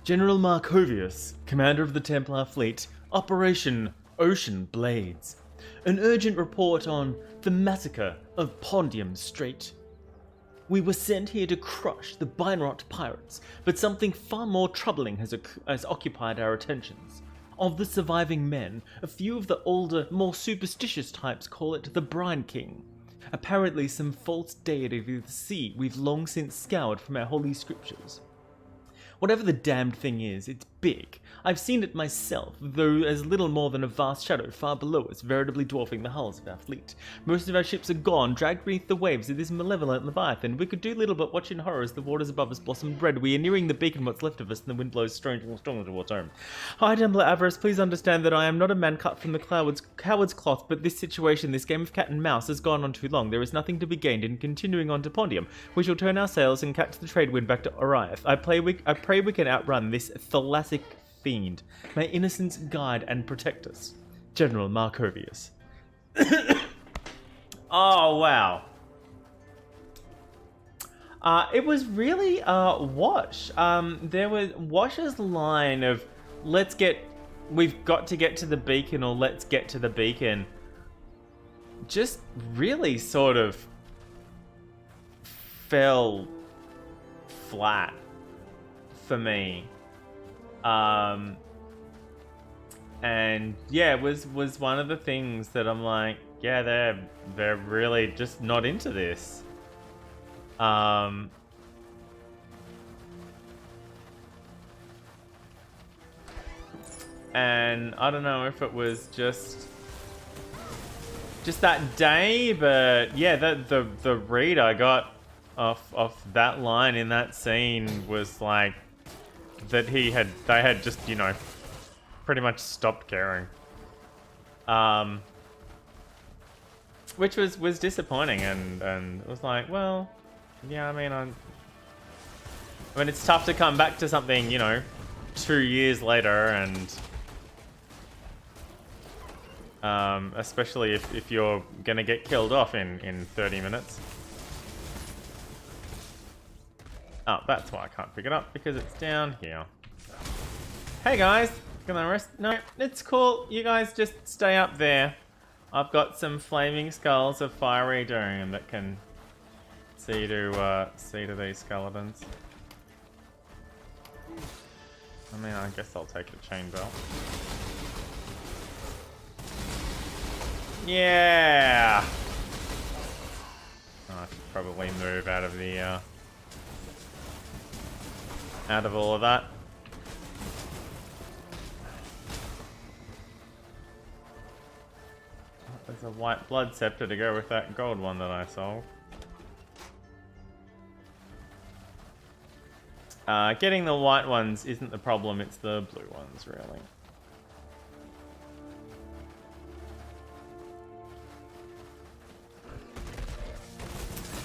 General Markovius, commander of the Templar fleet, Operation Ocean Blades. An urgent report on the massacre of Pondium Strait. We were sent here to crush the Binrot pirates, but something far more troubling has occupied our attentions. Of the surviving men, a few of the older, more superstitious types call it the Brine King. Apparently some false deity of the sea we've long since scoured from our holy scriptures. Whatever the damned thing is, it's big. I've seen it myself, though as little more than a vast shadow far below us, veritably dwarfing the hulls of our fleet. Most of our ships are gone, dragged beneath the waves of this malevolent leviathan. We could do little but watch in horror as the waters above us blossom red. We are nearing the beacon, what's left of us, and the wind blows strangely stronger towards home. High Templar Avarice, please understand that I am not a man cut from the coward's cloth, but this situation, this game of cat and mouse, has gone on too long. There is nothing to be gained in continuing on to Pondium. We shall turn our sails and catch the trade wind back to Oriath. I pray we can outrun this thalassic fiend. May innocence guide and protect us. General Markovius. Oh, wow. It was really Wash. There was Wash's line of, we've got to get to the beacon, or let's get to the beacon. Just really sort of fell flat for me. And yeah, it was one of the things that I'm like, yeah, they're really just not into this. And I don't know if it was just that day, but yeah, the read I got off that line in that scene was like that they had just, you know, pretty much stopped caring. Which was disappointing, and it was like, well, yeah, I mean, it's tough to come back to something, you know, 2 years later, and especially if you're gonna get killed off in 30 minutes. Oh, that's why I can't pick it up, because it's down here. Hey guys, gonna rest? No, it's cool. You guys just stay up there. I've got some flaming skulls of fiery doom that can see to these skeletons. I mean, I guess I'll take the chain belt. Yeah. Oh, I should probably move out of the out of all of that. There's a white blood scepter to go with that gold one that I sold. Getting the white ones isn't the problem, it's the blue ones, really.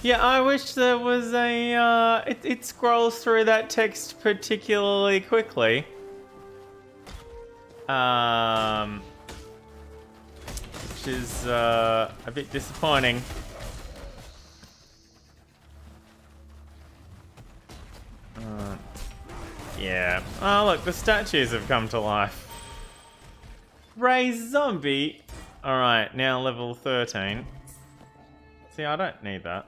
Yeah, I wish there was a, it scrolls through that text particularly quickly. Which is a bit disappointing. Yeah. Oh, look, the statues have come to life. Raise zombie. Alright, now level 13. See, I don't need that.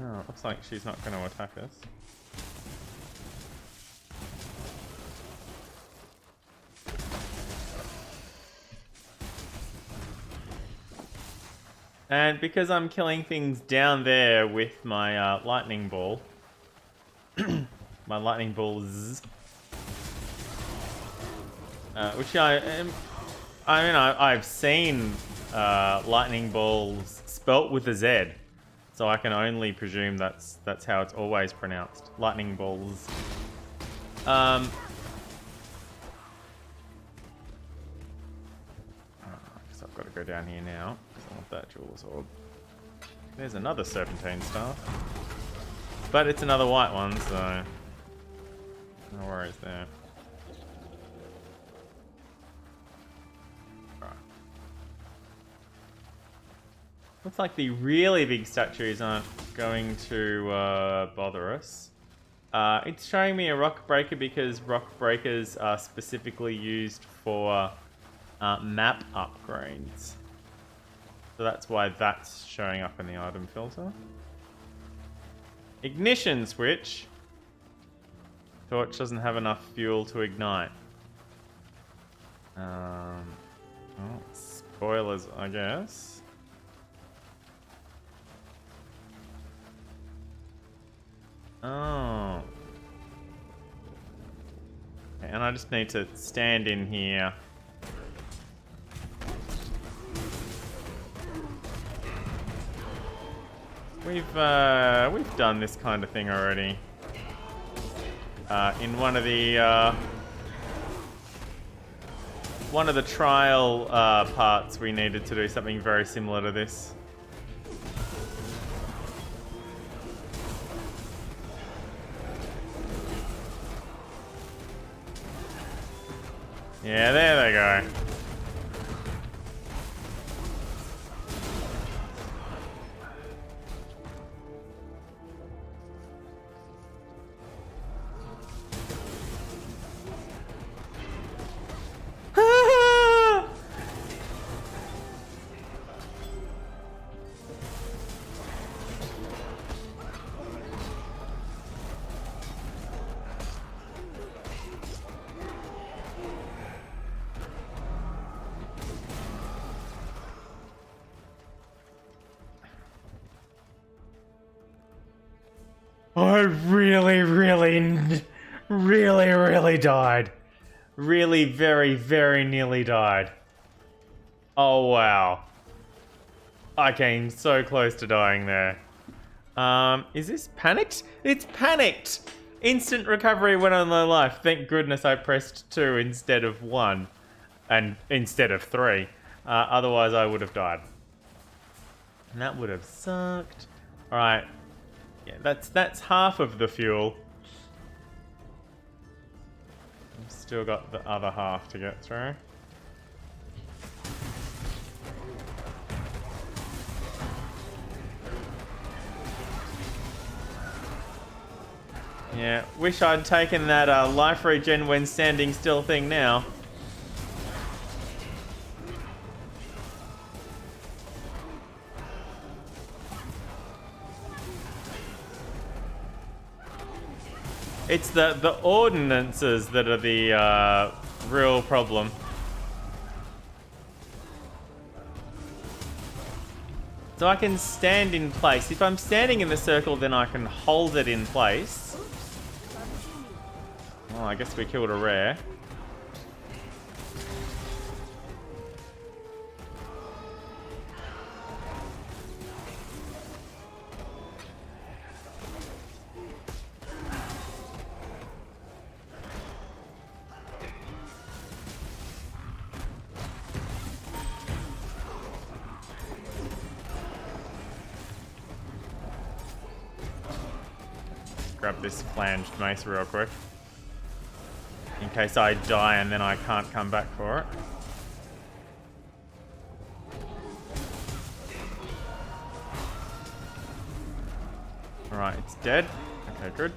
Oh, looks like she's not going to attack us. And because I'm killing things down there with my lightning ball, my lightning balls, which I've seen lightning balls spelt with a Z. So I can only presume that's how it's always pronounced. Lightning balls. I guess I've got to go down here now, because I want that jewel's orb. There's another serpentine staff. But it's another white one, so no worries there. Looks like the really big statues aren't going to bother us. It's showing me a rock breaker because rock breakers are specifically used for map upgrades. So that's why that's showing up in the item filter. Ignition switch. Torch doesn't have enough fuel to ignite. Well, spoilers, I guess. Oh. Okay, and I just need to stand in here. We've done this kind of thing already. In one of the trial parts, we needed to do something very similar to this. Yeah, there they go. I really died. Really, very, very nearly died. Oh, wow. I came so close to dying there. Is this panicked? It's panicked! Instant recovery when on low life. Thank goodness I pressed 2 instead of 1. And instead of 3. Otherwise I would have died. And that would have sucked. Alright. Yeah, that's half of the fuel. I've still got the other half to get through. Yeah, wish I'd taken that life regen when standing still thing now. It's the ordinances that are the real problem. So I can stand in place. If I'm standing in the circle, then I can hold it in place. Oh, I guess we killed a rare. Grab this flanged mace real quick. In case I die and then I can't come back for it. Alright, it's dead. Okay, good.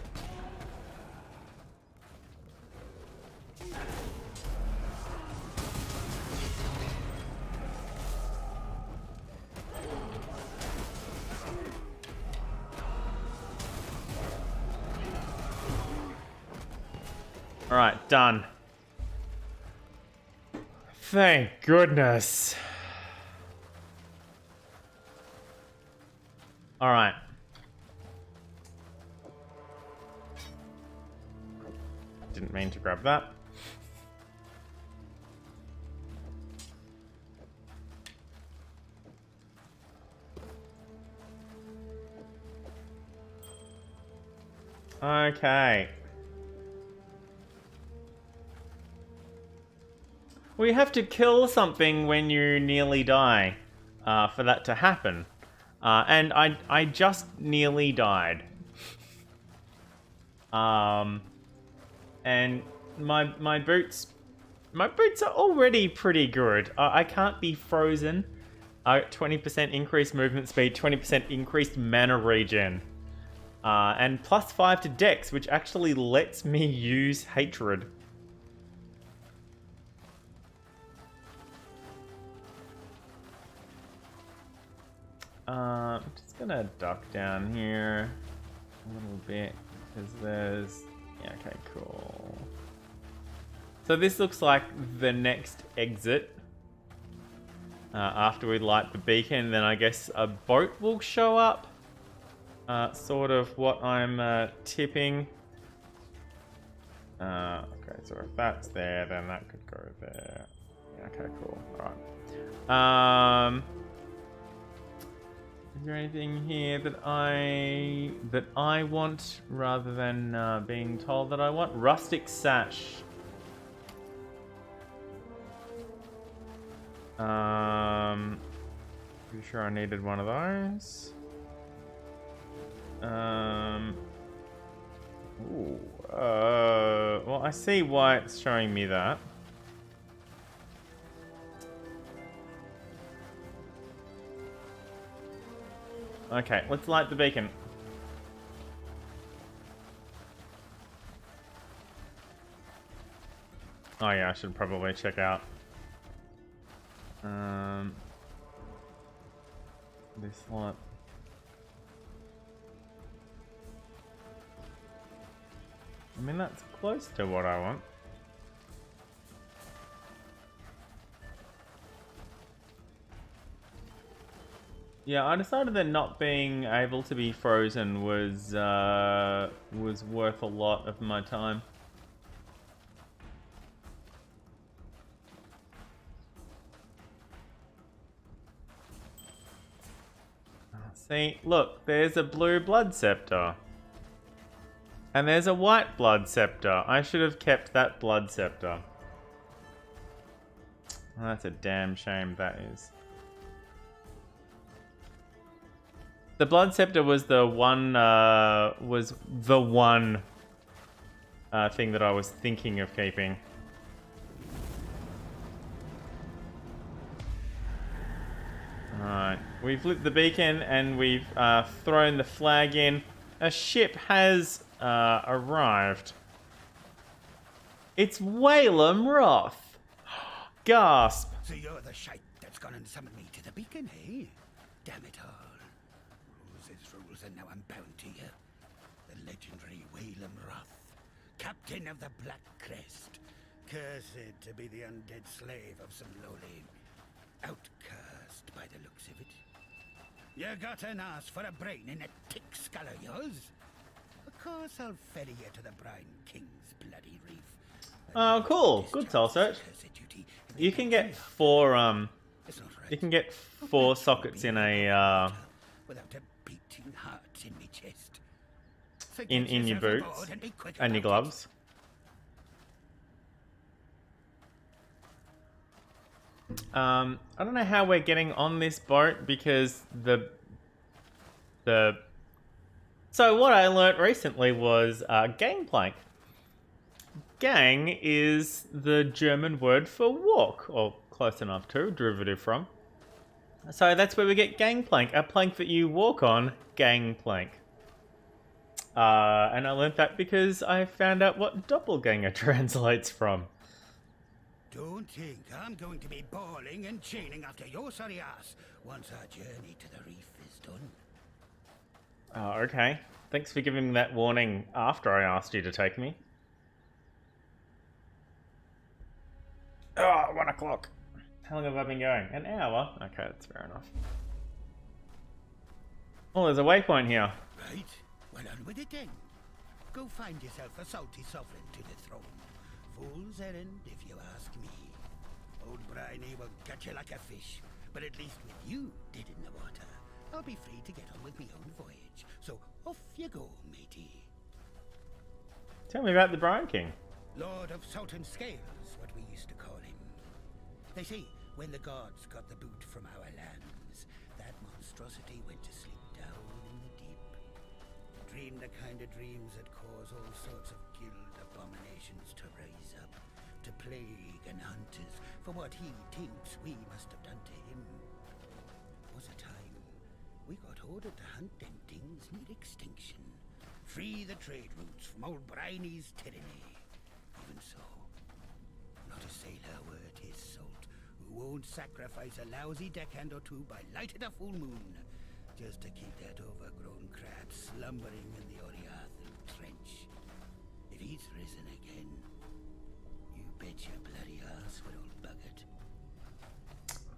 Alright, done. Thank goodness. Alright. Didn't mean to grab that. Okay. We have to kill something when you nearly die for that to happen. And I just nearly died. And my boots are already pretty good. I can't be frozen. 20% increased movement speed, 20% increased mana regen. And plus 5 to dex, which actually lets me use hatred. I'm just gonna duck down here a little bit because there's... Yeah, okay, cool. So this looks like the next exit. After we light the beacon, then I guess a boat will show up. Sort of what I'm tipping. Okay, so if that's there, then that could go there. Yeah, okay, cool. Alright. Is there anything here that I want rather than being told that I want? Rustic sash. Pretty sure I needed one of those. Well, I see why it's showing me that. Okay, let's light the beacon. Oh yeah, I should probably check out this light. I mean, that's close to what I want. Yeah, I decided that not being able to be frozen was worth a lot of my time. See, look, there's a blue blood scepter. And there's a white blood scepter. I should have kept that blood scepter. Oh, that's a damn shame, that is. The blood scepter was the one thing that I was thinking of keeping. Alright, we've lit the beacon and we've thrown the flag in. A ship has arrived. It's Whalem Roth. Gasp. So you're the shite that's gone and summoned me to the beacon, eh? Damn it all. Rules is rules, and now I'm bound to you. The legendary Whalem Roth, captain of the Black Crest. Cursed to be the undead slave of some lowly outcast by the looks of it. You got an ass for a brain in a tick skull of yours? Of course I'll ferry you to the Brine King's bloody reef. Oh, cool. Good soul search. You can get four you can get 4 sockets in a without a beating heart in me chest. So in get your yourself boots aboard and be quick and your about it. gloves. I don't know how we're getting on this boat because so what I learnt recently was gangplank. Gang is the German word for walk, or close enough to, derivative from. So that's where we get gangplank, a plank that you walk on, gangplank. And I learnt that because I found out what doppelganger translates from. Don't think I'm going to be bawling and chaining after your sorry ass once our journey to the reef is done. Oh, okay. Thanks for giving me that warning after I asked you to take me. Oh, 1 o'clock. How long have I been going? An hour? Okay, that's fair enough. Oh, there's a waypoint here. Right, well on with it then. Go find yourself a salty sovereign to the throne. Fool's errand, if you ask me. Old Brine will catch you like a fish, but at least with you dead in the water, I'll be free to get on with my own voyage. So off you go, matey. Tell me about the Brine King. Lord of Salt and Scales, what we used to call him. They say when the gods got the boot from our lands, that monstrosity went to sleep down deep. Dreamed the kind of dreams that cause all sorts of guild abominations to rise up, to plague and hunt us for what he thinks we must have done to him. Was a time we got ordered to hunt them things near extinction, free the trade routes from old Briny's tyranny. Even so, not a sailor worth his salt who won't sacrifice a lousy deckhand or two by light of the full moon just to keep that overgrown crab slumbering in the Oriath trench. If he's risen again, you bet your bloody ass would all bug it.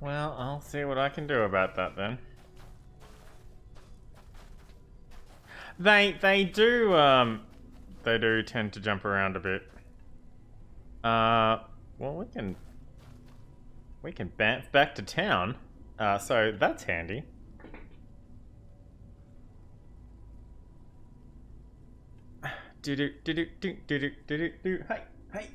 Well, I'll see what I can do about that then. They do tend to jump around a bit. Well, we can bamf back to town. So that's handy. Do do do do do do do do do. Hey, hey.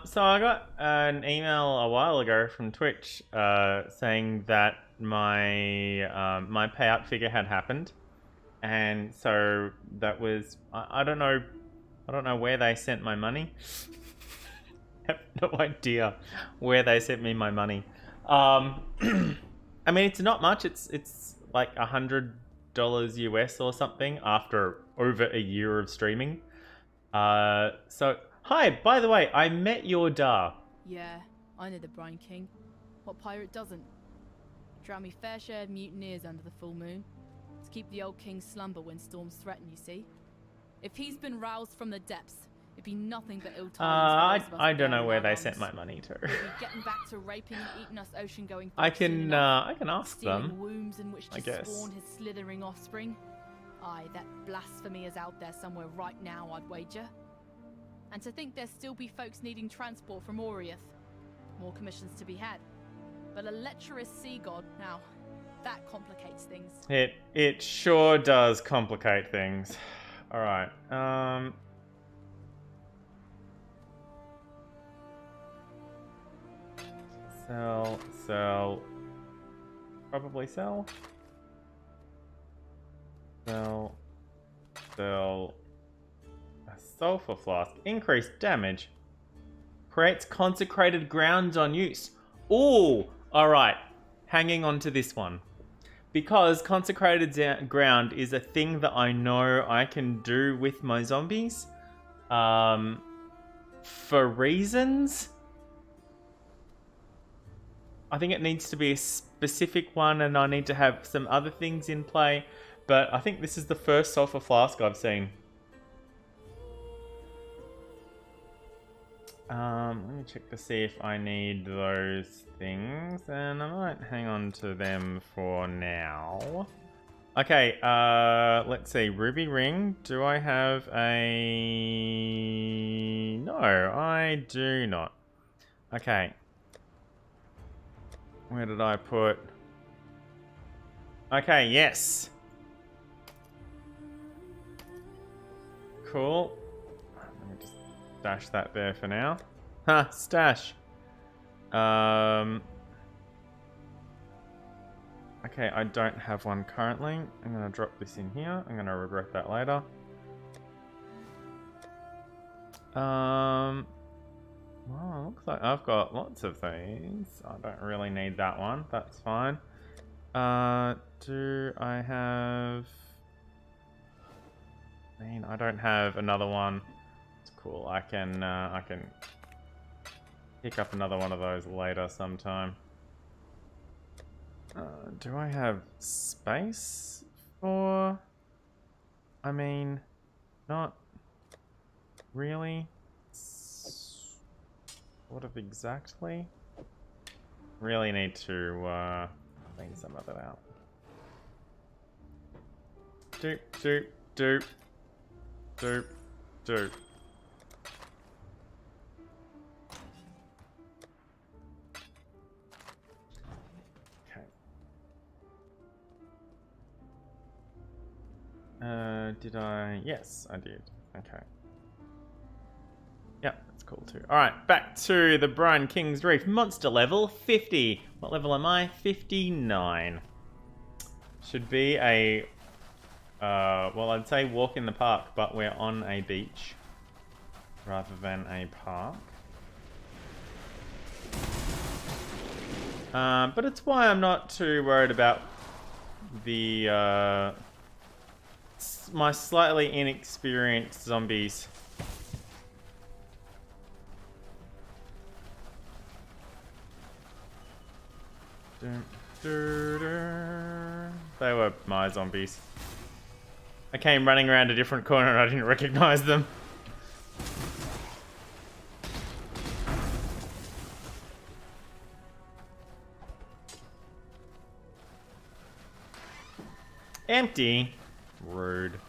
So I got an email a while ago from Twitch saying that my payout figure had happened, and so that was I don't know where they sent my money. I have no idea where they sent me my money. I mean, it's not much. It's like $100 US or something after over a year of streaming. So. Hi, by the way, I met your Da. Yeah, I know the Brine King. What pirate doesn't? Drown me fair share of mutineers under the full moon. To keep the old king's slumber when storms threaten, you see. If he's been roused from the depths, it'd be nothing but ill tidings for those of us I don't know bearing where our they arms. sent my money to. We'll be getting back to raping and eating us ocean-going I folk soon can enough. ask Stealing them. wombs in which I to guess. spawn his slithering offspring. Aye, that blasphemy is out there somewhere right now, I'd wager. And to think there'd still be folks needing transport from Oriath. More commissions to be had. But a lecherous sea god, now, that complicates things. It sure does complicate things. Alright, sell. Probably sell. Sell. A sulfur flask. Increased damage. Creates consecrated grounds on use. Ooh! Alright. Hanging on to this one. Because consecrated ground is a thing that I know I can do with my zombies. For reasons. I think it needs to be a specific one and I need to have some other things in play. But I think this is the first sulfur flask I've seen. Let me check to see if I need those things. And I might hang on to them for now. Okay, let's see. Ruby ring. Do I have a... No, I do not. Okay. Where did I put... Okay, yes. Cool. Let me just stash that there for now. Ha, stash. Okay, I don't have one currently. I'm gonna drop this in here. I'm gonna regret that later. Well, looks like I've got lots of these. I don't really need that one. That's fine. Do I have... I mean, I don't have another one. It's cool. I can pick up another one of those later sometime. Do I have space for... I mean, not really. What of exactly? Really need to clean some of it out. Doop, doop, doop. Doop, doop. Okay. Did I? Yes, I did. Okay. Yep, that's cool too. Alright, back to the Brine King's Reef. Monster level 50. What level am I? 59. Should be a... well, I'd say walk in the park, but we're on a beach rather than a park. But it's why I'm not too worried about the my slightly inexperienced zombies. They were my zombies. I came running around a different corner and I didn't recognize them. Empty. Rude.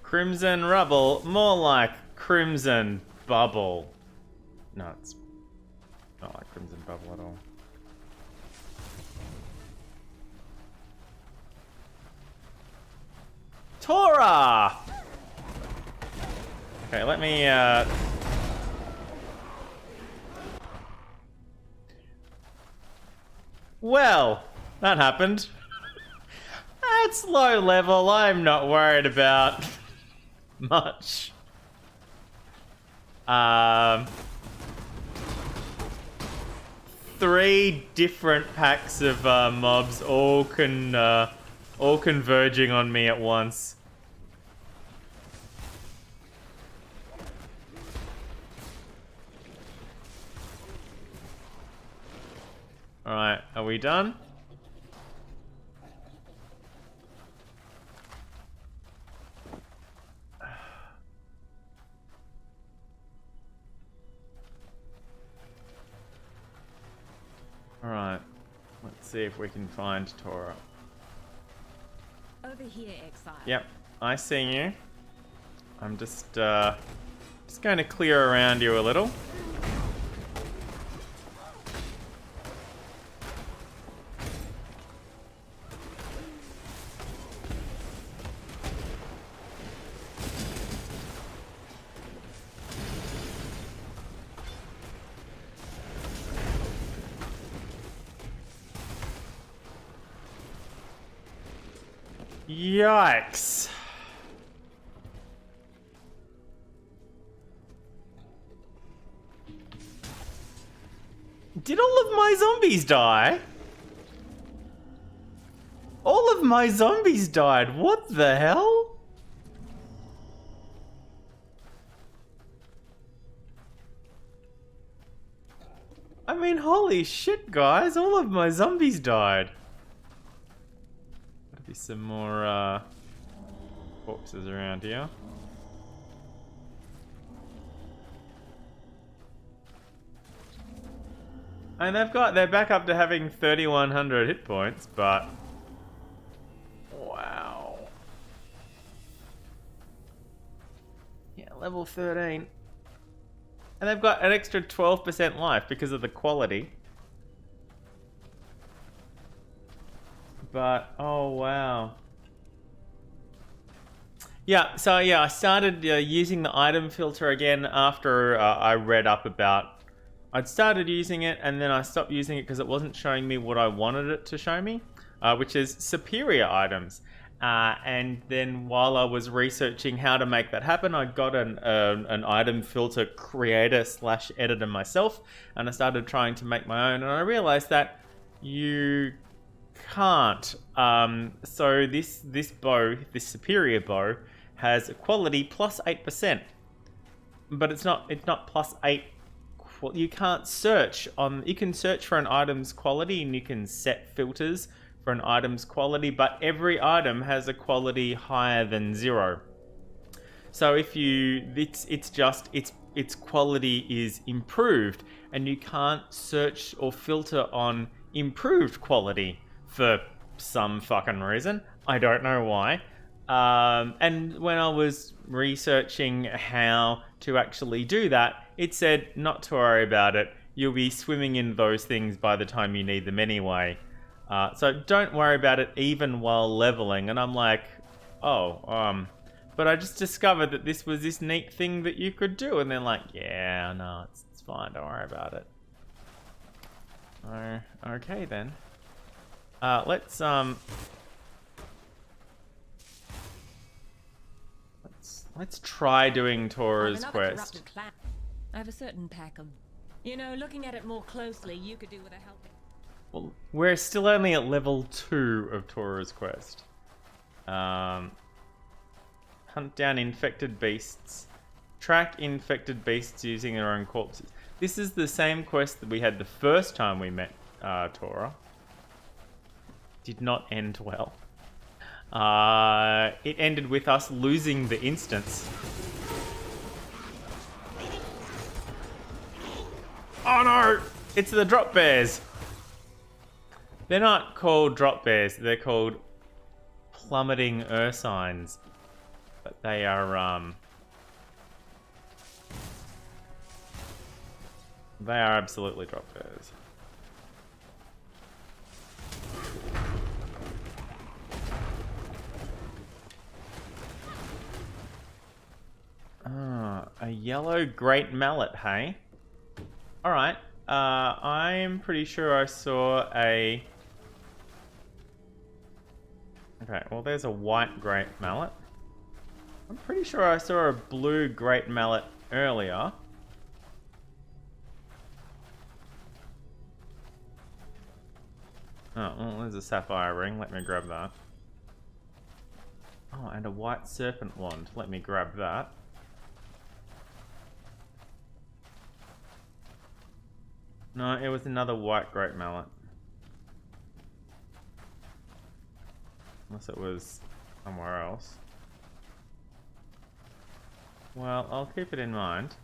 Crimson rubble, more like crimson bubble. No, it's not like crimson bubble at all. Tora! Okay, let me Well, that happened. That's low level, I'm not worried about much. Three different packs of mobs all converging on me at once. Alright, are we done? Alright, let's see if we can find Tora. Over here, exile. Yep, I see you. I'm just going to clear around you a little. Yikes. Did all of my zombies die? All of my zombies died. What the hell? I mean, holy shit, guys. All of my zombies died. Be some more corpses around here. And they're back up to having 3,100 hit points, but wow. Yeah, level 13. And they've got an extra 12% life because of the quality. But, oh wow. Yeah, so yeah, I started using the item filter again after I read up about... I'd started using it and then I stopped using it because it wasn't showing me what I wanted it to show me, which is superior items. And then while I was researching how to make that happen, I got an item filter creator / editor myself, and I started trying to make my own, and I realized that you can't. So this bow, this superior bow, has a quality plus 8%, but it's not plus 8. You can't search on. You can search for an item's quality, and you can set filters for an item's quality, but every item has a quality higher than 0. So if you, it's just its quality is improved, and you can't search or filter on improved quality for some fucking reason. I don't know why. And when I was researching how to actually do that, it said not to worry about it. You'll be swimming in those things by the time you need them anyway. So don't worry about it even while leveling. And I'm like, oh, but I just discovered that this was this neat thing that you could do. And they're like, yeah, no, it's fine. Don't worry about it. Okay then. Let's try doing Tora's quest. I have a certain pack of... You know, looking at it more closely, you could do with a helping. Well, we're still only at level 2 of Tora's quest. Hunt down infected beasts. Track infected beasts using their own corpses. This is the same quest that we had the first time we met Tora. Did not end well. It ended with us losing the instance. Oh no! It's the drop bears! They're not called drop bears, they're called plummeting ursines. But they are, they are absolutely drop bears. A yellow great mallet, hey? Alright, I'm pretty sure I saw a... Okay, well there's a white great mallet. I'm pretty sure I saw a blue great mallet earlier. Oh, well, there's a sapphire ring. Let me grab that. Oh, and a white serpent wand. Let me grab that. No, it was another white great mallet. Unless it was somewhere else. Well, I'll keep it in mind.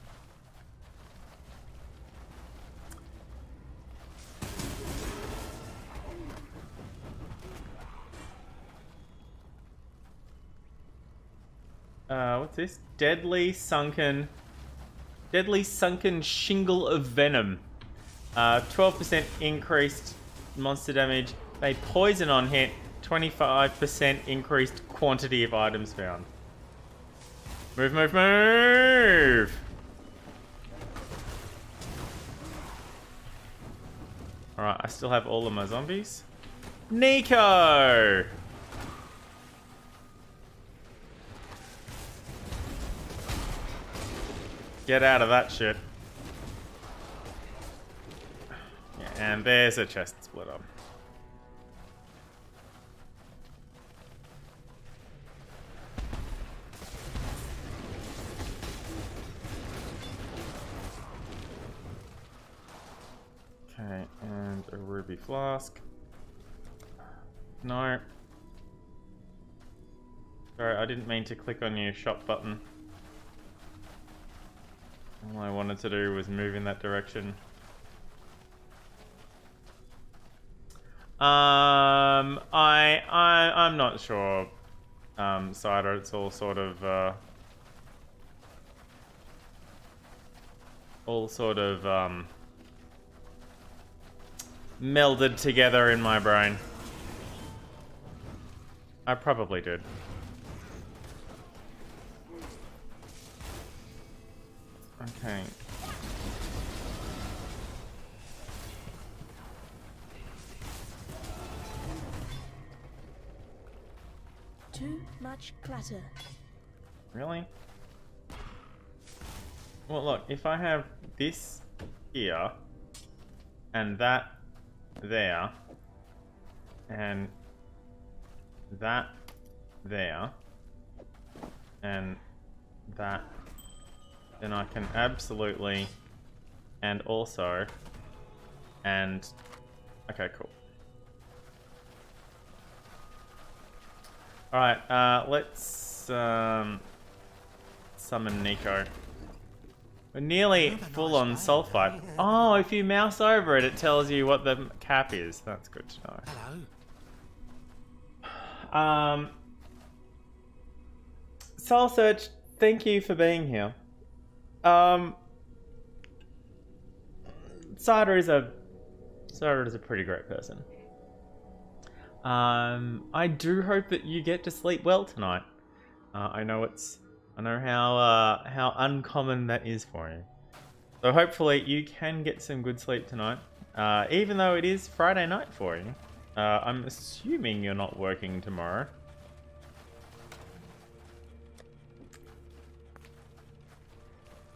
What's this? Deadly sunken shingle of venom. 12% increased monster damage. They poison on hit. 25% increased quantity of items found. Move, move, move! Alright, I still have all of my zombies. Nico! Get out of that shit. Yeah, and there's a chest splitter. Okay, and a ruby flask. No. Sorry, I didn't mean to click on your shop button. All I wanted to do was move in that direction. I'm not sure, Cider. It's all sort of melded together in my brain. I probably did. Okay. Too much clutter. Really? Well, look, if I have this here, and that there, and that there, and that, then I can absolutely, and also, and, okay, cool. Alright, let's summon Nico. We're nearly full on sulfite. Oh, if you mouse over it, it tells you what the cap is. That's good to know. Hello. Soul Search, thank you for being here. Cider is a pretty great person. I do hope that you get to sleep well tonight. I know how uncommon that is for you. So hopefully you can get some good sleep tonight. Even though it is Friday night for you. I'm assuming you're not working tomorrow.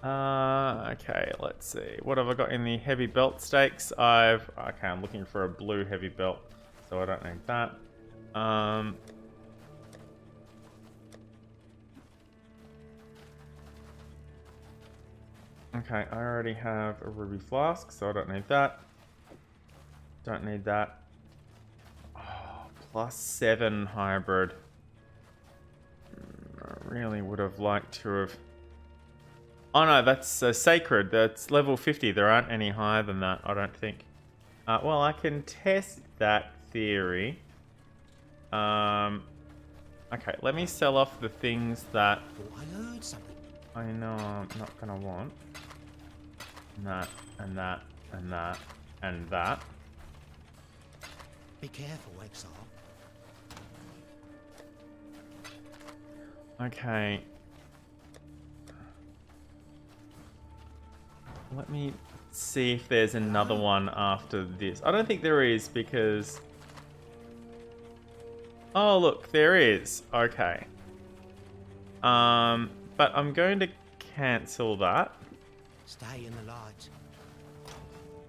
Okay, let's see. What have I got in the heavy belt stakes? I'm looking for a blue heavy belt, so I don't need that. Okay, I already have a ruby flask, so I don't need that. Don't need that. Oh, +7 hybrid. I really would have liked to have... Oh no, that's sacred. That's level 50. There aren't any higher than that, I don't think. Well, I can test that theory. Okay, let me sell off the things that Oh, I heard something. I know I'm not gonna want. That, and that, and that, and that. Be careful, Exile. Okay. Let me see if there's another one after this. I don't think there is because... Oh, look, there is. Okay. But I'm going to cancel that. Stay in the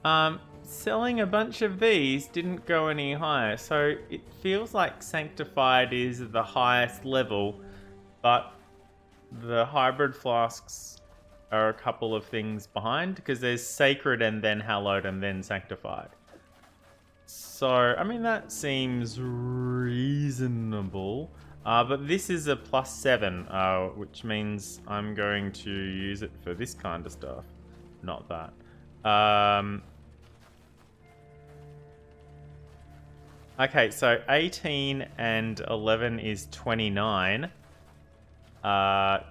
light. Selling a bunch of these didn't go any higher, so it feels like Sanctified is the highest level, but the hybrid flasks are a couple of things behind, because there's Sacred and then Hallowed and then Sanctified. So, I mean, that seems reasonable. But this is a +7, which means I'm going to use it for this kind of stuff. Not that. Okay, so 18 and 11 is 29.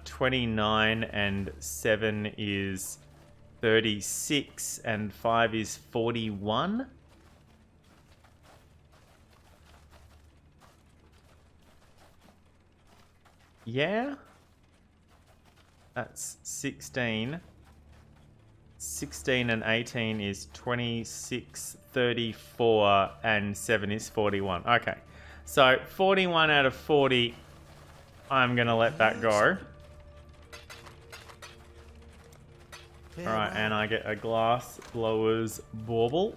29 and 7 is 36, and 5 is 41. Yeah? That's 16. 16 and 18 is 26, 34, and 7 is 41. Okay. So 41 out of 40, I'm going to let that go. Alright, and I get a glass blower's bauble,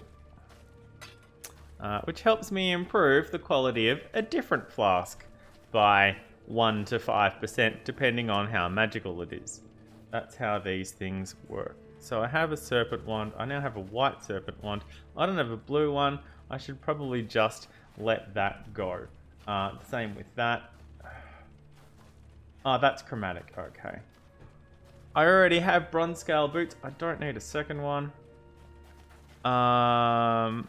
which helps me improve the quality of a different flask by 1 to 5%, depending on how magical it is. That's how these things work. So I have a serpent wand. I now have a white serpent wand. I don't have a blue one. I should probably just let that go. Same with that. Oh, that's chromatic. Okay. I already have bronze scale boots. I don't need a second one. I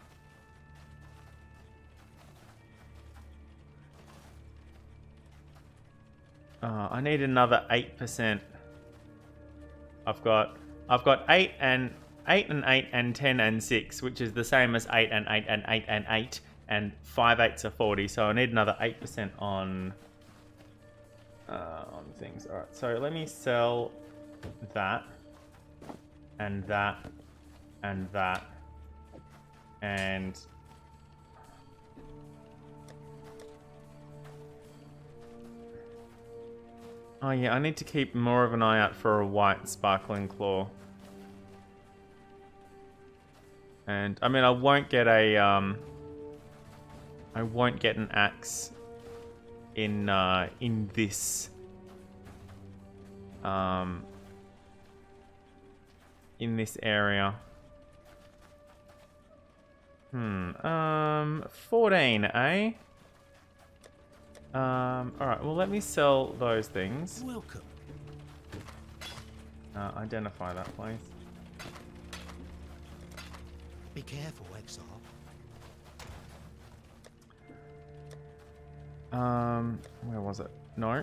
need another 8%. I've got 8 and 8 and 10 and 6, which is the same as 8 and 8 and 8 and 8, and 5 8s are 40. So I need another 8% on things. All right. So let me sell that and that and that and oh yeah, I need to keep more of an eye out for a white sparkling claw. And I mean, I won't get an axe in this area. 14, eh? Alright, well, let me sell those things. Welcome. Identify that, please. Be careful, Exile. Where was it? No?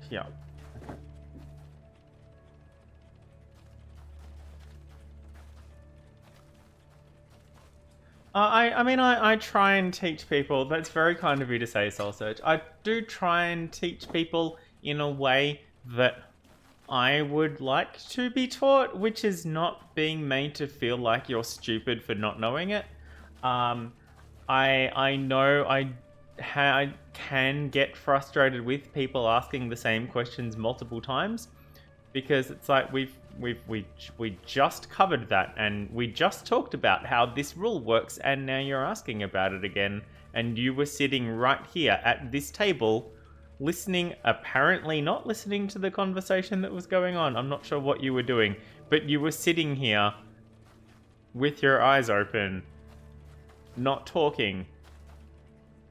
Here. Okay. I mean, I try and teach people. That's very kind of you to say, Soul Search. I do try and teach people in a way that I would like to be taught, which is not being made to feel like you're stupid for not knowing it. I know I can get frustrated with people asking the same questions multiple times, because it's like we just covered that, and we just talked about how this rule works, and now you're asking about it again, and you were sitting right here at this table listening, apparently not listening to the conversation that was going on. I'm not sure what you were doing, but you were sitting here with your eyes open, not talking,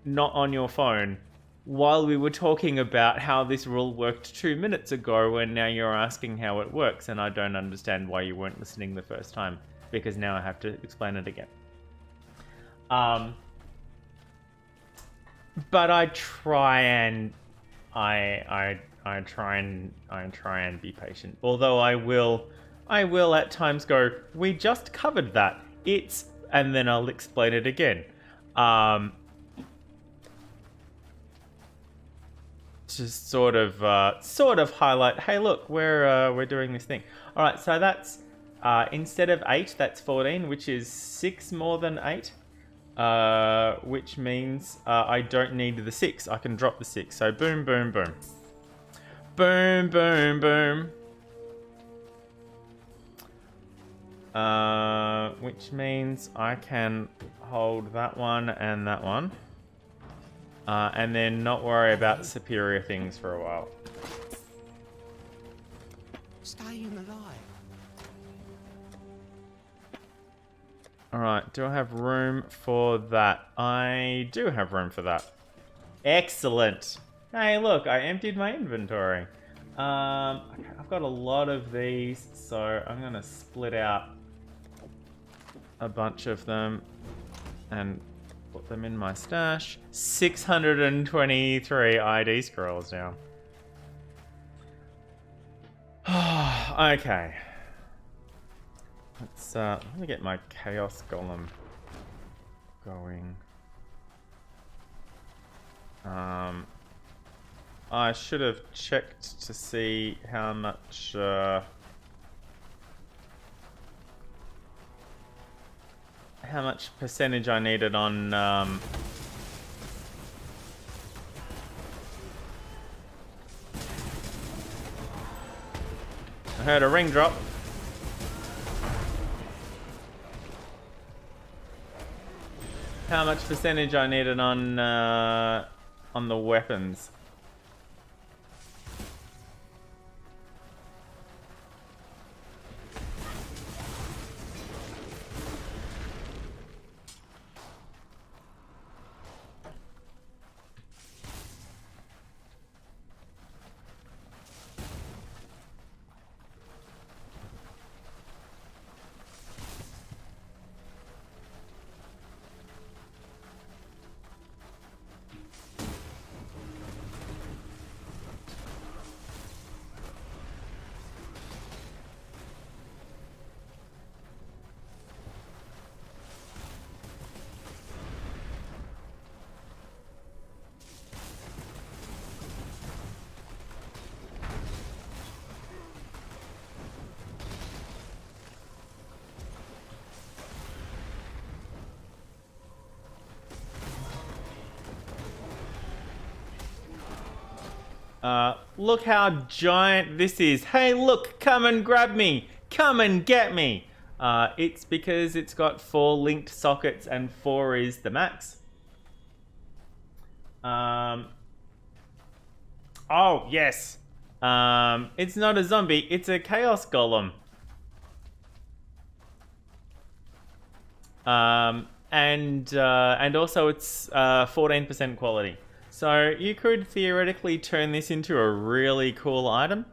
not on your phone, while we were talking about how this rule worked 2 minutes ago, and now you're asking how it works, and I don't understand why you weren't listening the first time, because now I have to explain it again. But I try and I try and be patient. Although I will at times go, we just covered that. And then I'll explain it again. Just sort of highlight, hey, look, we're doing this thing. All right, so that's instead of 8, that's 14, which is 6 more than 8. Which means I don't need the 6. I can drop the 6. So boom, boom, boom. Boom, boom, boom. Which means I can hold that one and that one. And then not worry about superior things for a while. Staying alive. Alright, do I have room for that? I do have room for that. Excellent! Hey, look, I emptied my inventory. Okay, I've got a lot of these, so I'm gonna split out a bunch of them and put them in my stash. 623 ID scrolls now. Okay. Let me get my Chaos Golem going. I should have checked to see how much percentage I needed on I heard a ring drop. How much percentage I needed on the weapons. Look how giant this is. Hey, look, come and grab me. Come and get me. It's because it's got 4 linked sockets and 4 is the max. Oh, yes. It's not a zombie, it's a Chaos Golem. And also it's 14% quality. So you could theoretically turn this into a really cool item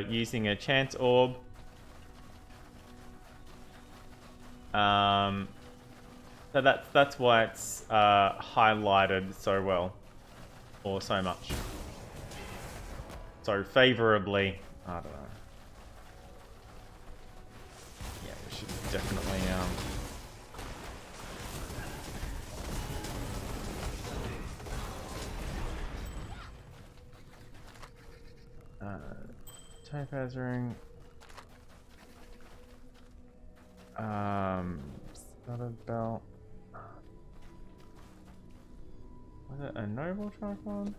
using a chance orb. So that's why it's highlighted so well, or so much. So favorably, I don't know. Yeah, we should definitely Topaz ring. Studded belt. Was it a noble tripod?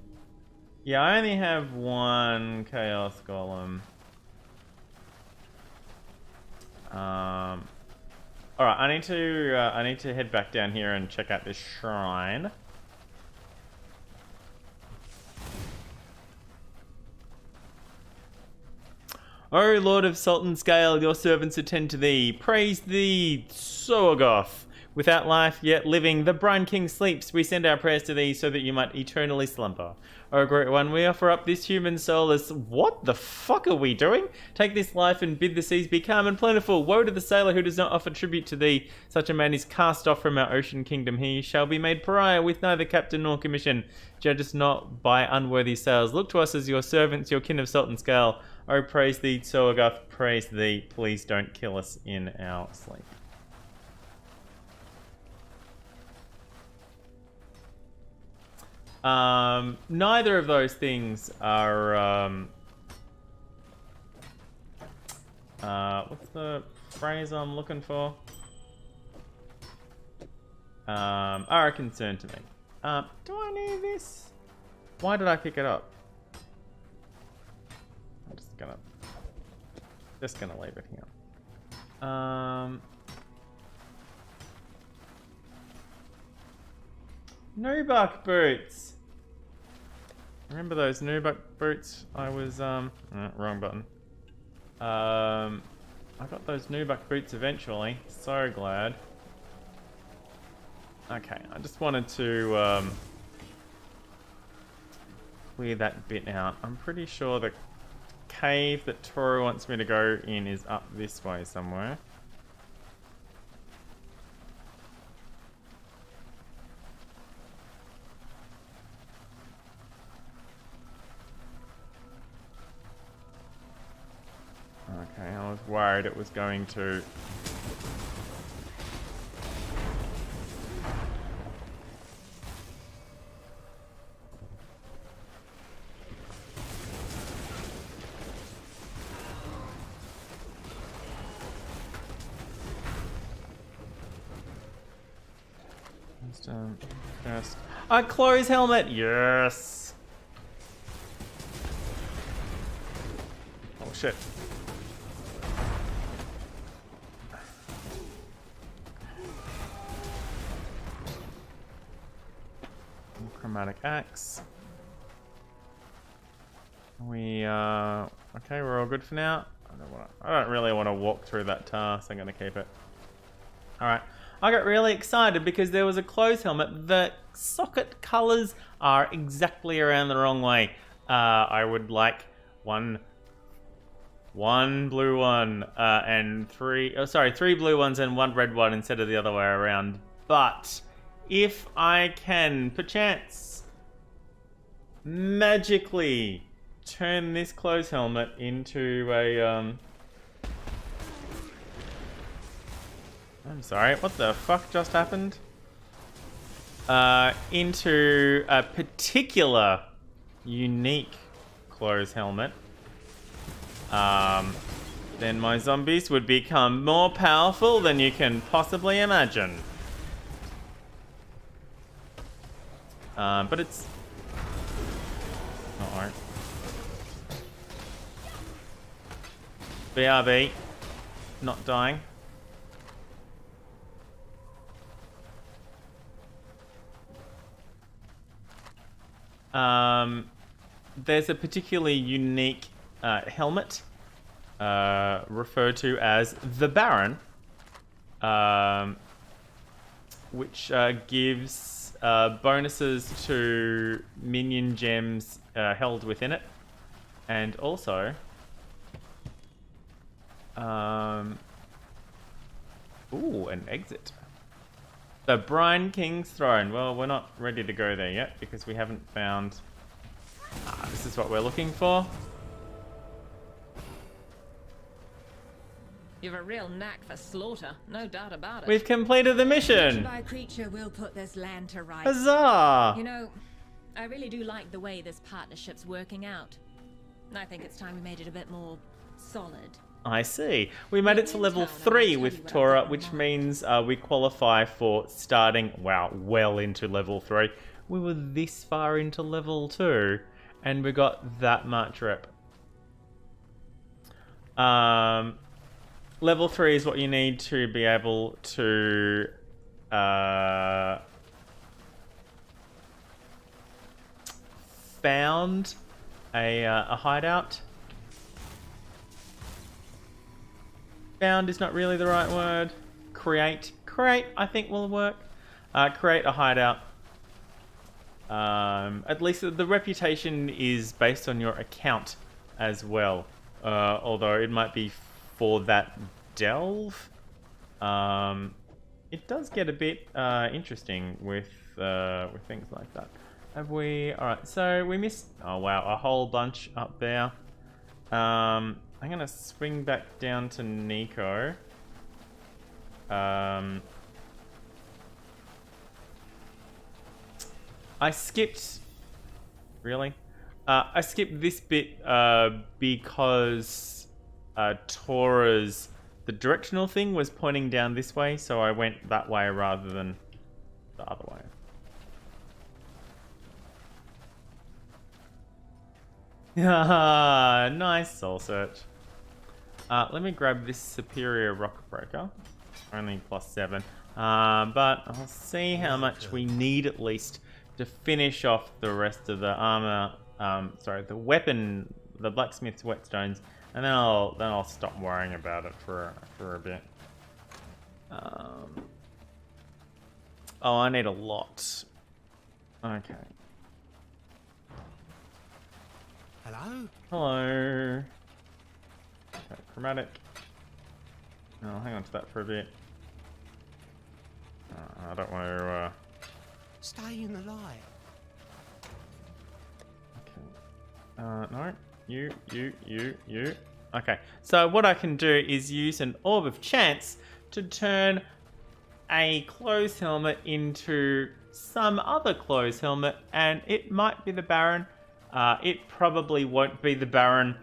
Yeah, I only have 1 Chaos Golem. Alright, I need to head back down here and check out this shrine. O Lord of Sultan Scale, your servants attend to thee. Praise thee, Soagoth. Without life, yet living, the Brine King sleeps. We send our prayers to thee so that you might eternally slumber. O Great One, we offer up this human soul as... What the fuck are we doing? Take this life and bid the seas be calm and plentiful. Woe to the sailor who does not offer tribute to thee. Such a man is cast off from our ocean kingdom. He shall be made pariah with neither captain nor commission. Judge us not by unworthy sails. Look to us as your servants, your kin of Sultan Scale. Oh, praise thee, Soagoth, praise thee. Please don't kill us in our sleep. Neither of those things are, what's the phrase I'm looking for? Are a concern to me. Do I need this? Why did I pick it up? I'm just gonna leave it here. Nubuck boots. Remember those Nubuck boots? I was wrong button. I got those Nubuck boots eventually. So glad. Okay, I just wanted to clear that bit out. I'm pretty sure the cave that Tora wants me to go in is up this way somewhere. Okay, I was worried it was going to... Just a close helmet, yes. Oh shit. Chromatic axe. We okay, we're all good for now. I don't really want to walk through that task. I'm gonna keep it. Alright. I got really excited because there was a closed helmet. The socket colors are exactly around the wrong way. I would like one blue one and three blue ones and one red one instead of the other way around. But if I can perchance magically turn this closed helmet into a I'm sorry, what the fuck just happened? Into a particular unique closed helmet, then my zombies would become more powerful than you can possibly imagine. But it's... Uh-oh. BRB. Not dying. There's a particularly unique helmet referred to as the Baron, which gives bonuses to minion gems held within it, and also ooh, an exit. The Brine King's throne. Well, we're not ready to go there yet because we haven't found... this is what we're looking for. You've a real knack for slaughter, no doubt about it. We've completed the mission! By creature will put this land to rights. Huzzah! You know, I really do like the way this partnership's working out. I think it's time we made it a bit more solid. I see. We made it to level 3 with Tora, which means we qualify for starting, wow, well into level 3. We were this far into level 2, and we got that much rep. Level 3 is what you need to be able to found a hideout. Found is not really the right word. Create, I think will work. Create a hideout. At least the reputation is based on your account as well. Although it might be for that delve. It does get a bit interesting with things like that. Have we? All right. So we missed. Oh wow, a whole bunch up there. I'm gonna swing back down to Nico. I skipped. Really? I skipped this bit because Tora's the directional thing was pointing down this way, so I went that way rather than the other way. Nice soul search. Let me grab this superior rock breaker. Only +7. But I'll see how much we need at least to finish off the rest of the armor. The weapon, the blacksmith's whetstones, and then I'll stop worrying about it for a bit. Oh, I need a lot. Okay. Hello? Hello. Okay, chromatic. I'll hang on to that for a bit. I don't want to. Stay in the light. Okay. No. You. Okay. So what I can do is use an orb of chance to turn a clothes helmet into some other clothes helmet, and it might be the Baron. It probably won't be the Baron.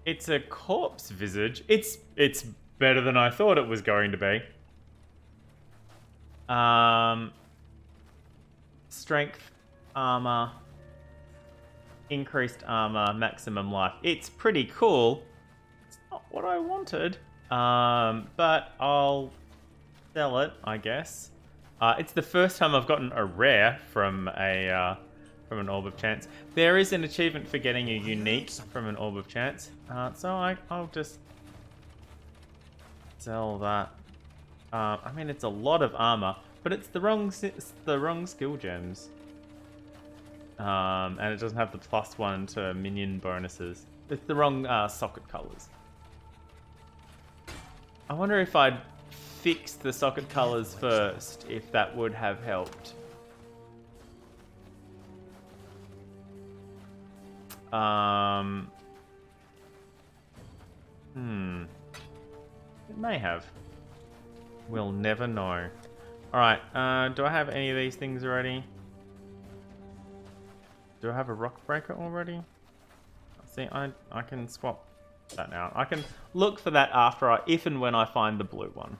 It's a corpse visage. It's better than I thought it was going to be. Strength, armor, increased armor, maximum life. It's pretty cool. It's not what I wanted. But I'll sell it, I guess. It's the first time I've gotten a rare from an orb of chance. There is an achievement for getting a unique from an orb of chance. So I'll just sell that. I mean, it's a lot of armor, but it's the wrong skill gems. And it doesn't have the +1 to minion bonuses. It's the wrong socket colors. I wonder if I'd fix the socket colors first, if that would have helped. It may have. We'll never know. Alright, do I have any of these things already? Do I have a rock breaker already? See, I can swap that now. I can look for that after if and when I find the blue one.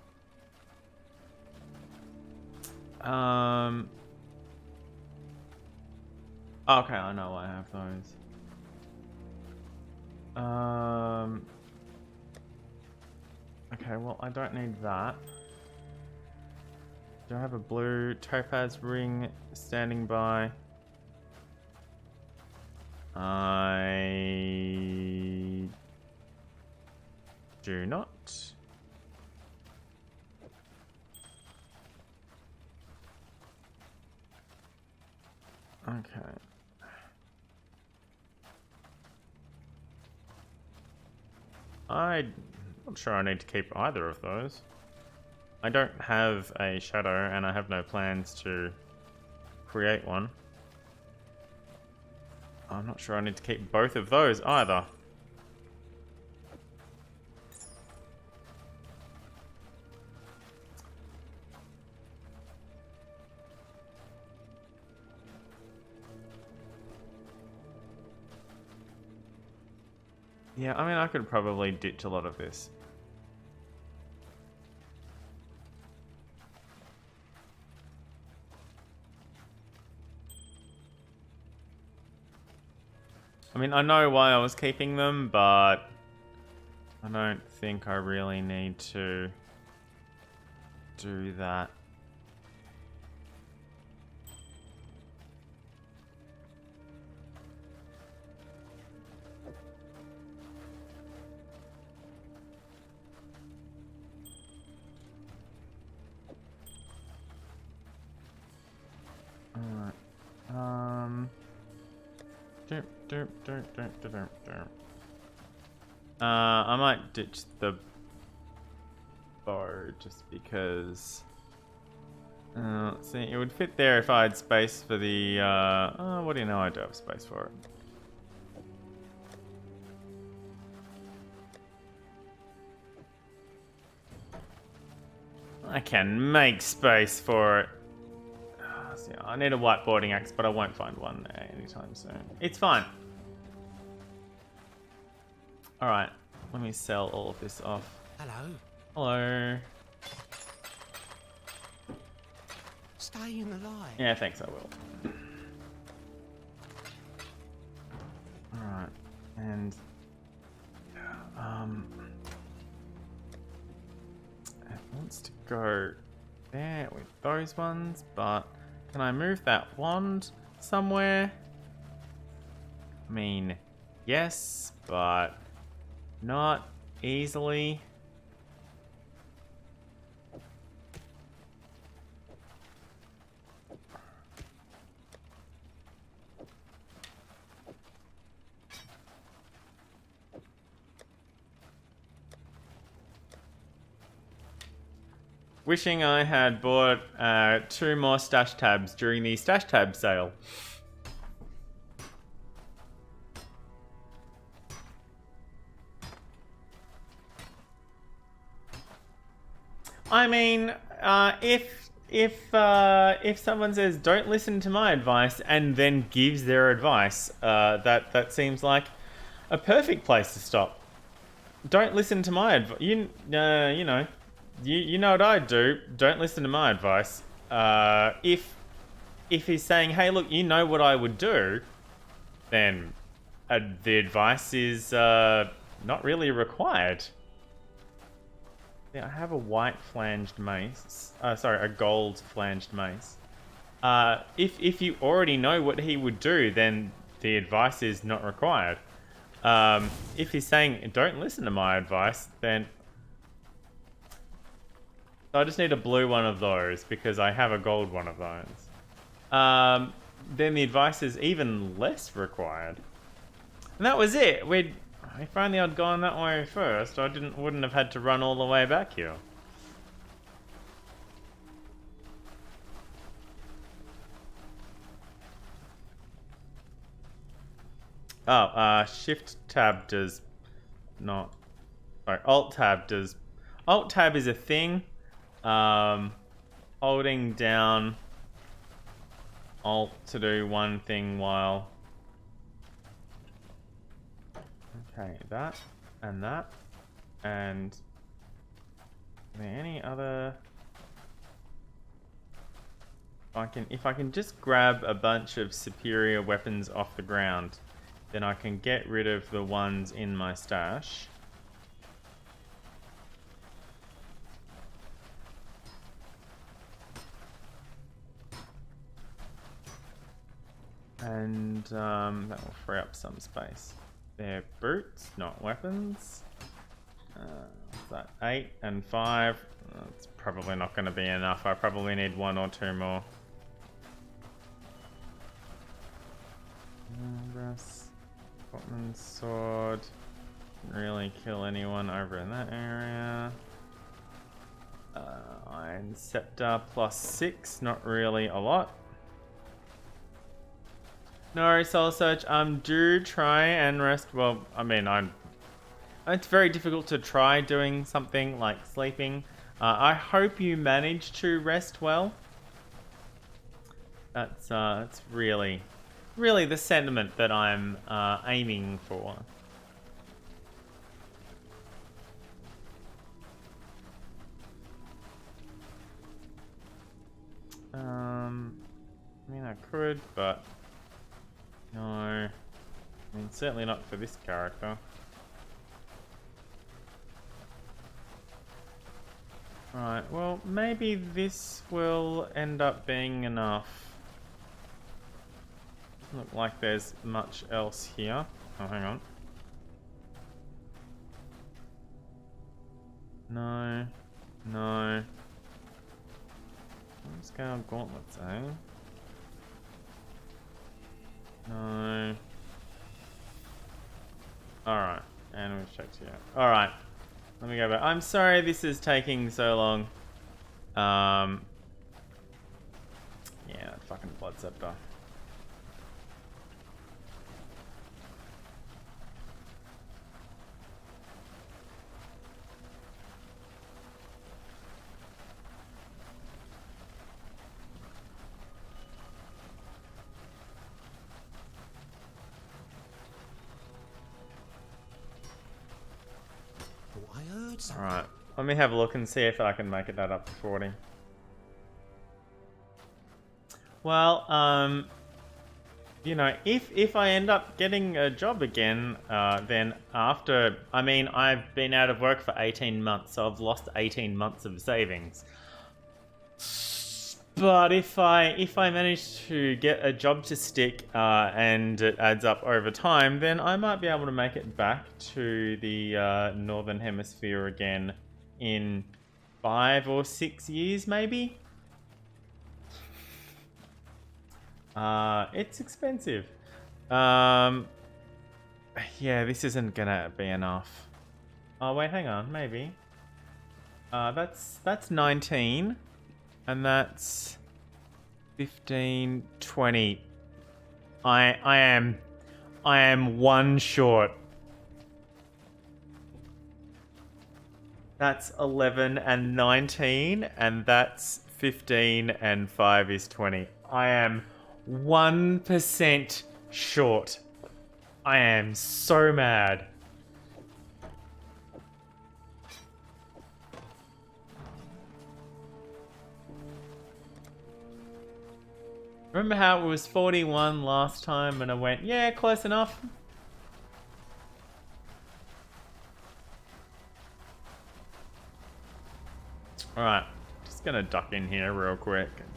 Okay, I know I have those. Okay, well, I don't need that. Do I have a blue topaz ring standing by? I do not. Okay. I'm not sure I need to keep either of those. I don't have a shadow, and I have no plans to create one. I'm not sure I need to keep both of those either. Yeah, I mean, I could probably ditch a lot of this. I mean, I know why I was keeping them, but I don't think I really need to do that. I might ditch the bow just because. See, it would fit there if I had space for the. Oh, what do you know? I do have space for it. I can make space for it. See, I need a whiteboarding axe, but I won't find one anytime soon. It's fine. Alright, let me sell all of this off. Hello. Hello. Stay in the light. Yeah, thanks, I will. Alright, and... it wants to go there with those ones, but can I move that wand somewhere? I mean, yes, but not easily. Wishing I had bought 2 more stash tabs during the stash tab sale. I mean, if someone says don't listen to my advice and then gives their advice, that seems like a perfect place to stop. Don't listen to my advice. You know. You know what I'd do. Don't listen to my advice. If he's saying, hey, look, you know what I would do, then the advice is not really required. Yeah, I have a white flanged mace. Sorry, a gold flanged mace. If you already know what he would do, then the advice is not required. If he's saying, don't listen to my advice, then... I just need a blue one of those because I have a gold one of those. Then the advice is even less required. And that was it. If only I'd gone that way first, I wouldn't have had to run all the way back here. Oh, Shift tab does not. Sorry, Alt tab does. Alt tab is a thing. Holding down Alt to do one thing while... Okay, that, and are there any other... If I can just grab a bunch of superior weapons off the ground, then I can get rid of the ones in my stash. And that will free up some space. They're boots, not weapons. What's that? 8 and 5. It's probably not going to be enough. I probably need 1 or 2 more. Footman's sword. Didn't really kill anyone over in that area. Iron scepter plus 6. Not really a lot. No, Soul Search, do try and rest. Well, I mean, it's very difficult to try doing something like sleeping. I hope you manage to rest well. That's really the sentiment that I'm aiming for. I mean, I could, but... No, I mean certainly not for this character. Right, well maybe this will end up being enough. Doesn't look like there's much else here. Oh, hang on. No. Scale gauntlets, eh? No. Alright, and we've checked here. Alright, let me go back. I'm sorry this is taking so long. Yeah, that fucking blood scepter. Alright, let me have a look and see if I can make it that up to 40. Well, you know, if I end up getting a job again, then after, I mean, I've been out of work for 18 months, so I've lost 18 months of savings. But if I manage to get a job to stick and it adds up over time, then I might be able to make it back to the Northern Hemisphere again in 5 or 6 years, maybe? It's expensive. Yeah, this isn't gonna be enough. Oh, wait, hang on, maybe. That's 19. And that's 15, 20. I am one short. That's 11 and 19, and that's 15 and 5 is 20. I am 1% short. I am so mad. Remember how it was 41 last time and I went, yeah, close enough? Alright, just gonna duck in here real quick and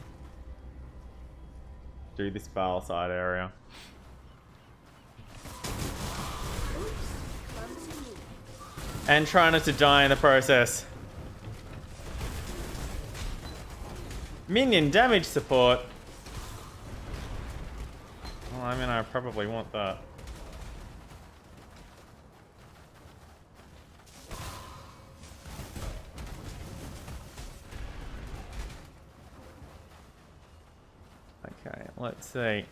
do this Vale side area. And try not to die in the process. Minion damage support. Well, I mean, I probably want that. Okay, let's see.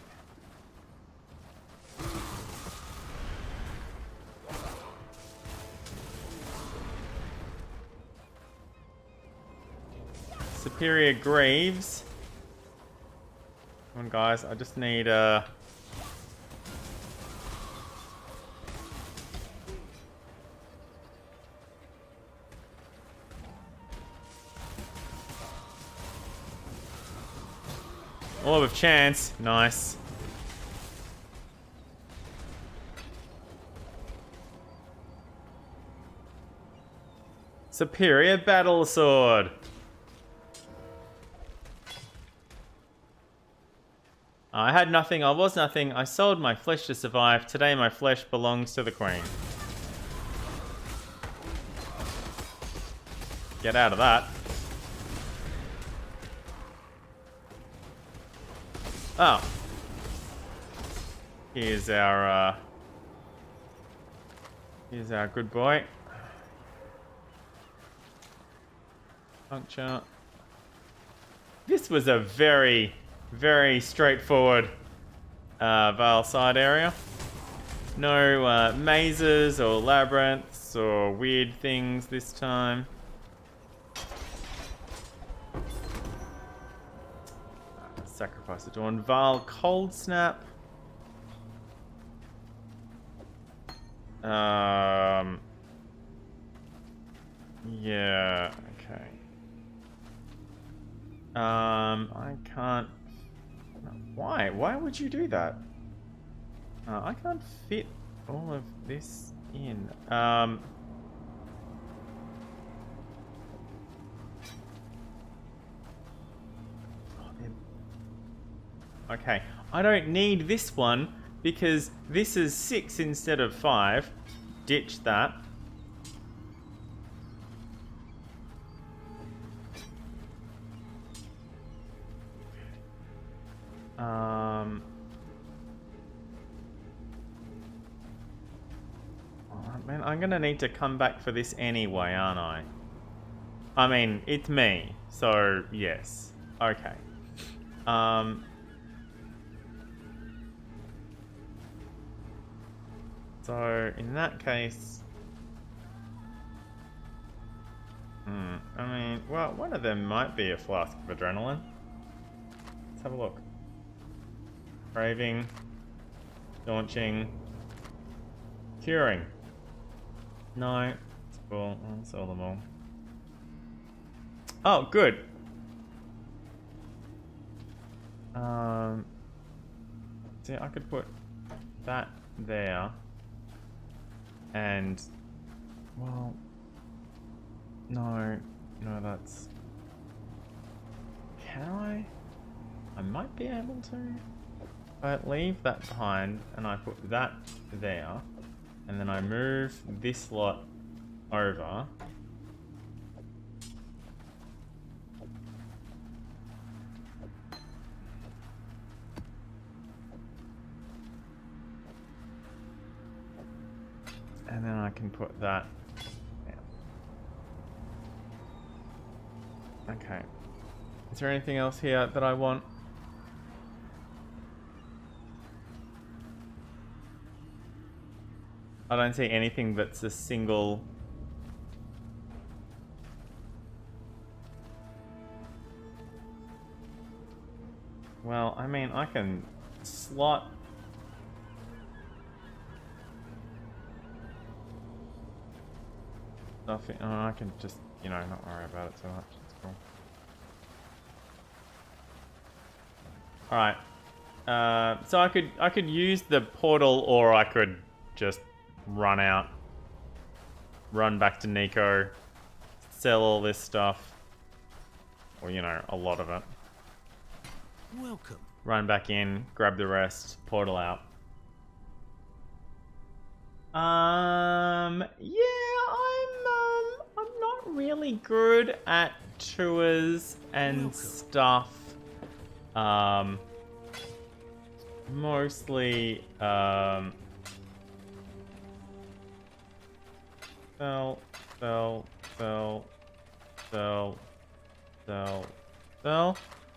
Superior Greaves. Come on, guys, I just need Orb of Chance. Nice. Superior Battle Sword. I had nothing, I was nothing. I sold my flesh to survive. Today my flesh belongs to the Queen. Get out of that. Oh. Here's our good boy. Puncture. This was a very, very straightforward Vale side area. No mazes or labyrinths or weird things this time. Sacrifice the Dawn. Vale Cold Snap. Yeah, okay. I can't... Why? Why would you do that? I can't fit all of this in. Okay, I don't need this one because this is 6 instead of 5. Ditch that. Man, I'm gonna need to come back for this anyway, aren't I? I mean, it's me, so yes. Okay. So in that case, I mean, well, one of them might be a flask of adrenaline. Let's have a look. Craving, launching, curing. No, it's cool. I'll sell them all. Oh, good. See, I could put that there, and well, no, that's. Can I? I might be able to. If I leave that behind and I put that there, and then I move this lot over. And then I can put that there. Okay. Is there anything else here that I want? I don't see anything that's a single... Well, I mean, I can slot... stuff in. Oh, I can just, not worry about it too much. It's cool. Alright. So I could use the portal, or I could just run back to Nico, sell all this stuff, or a lot of it. Welcome. Run back in, grab the rest, portal out. Yeah, I'm not really good at tours and stuff. Mostly, sell.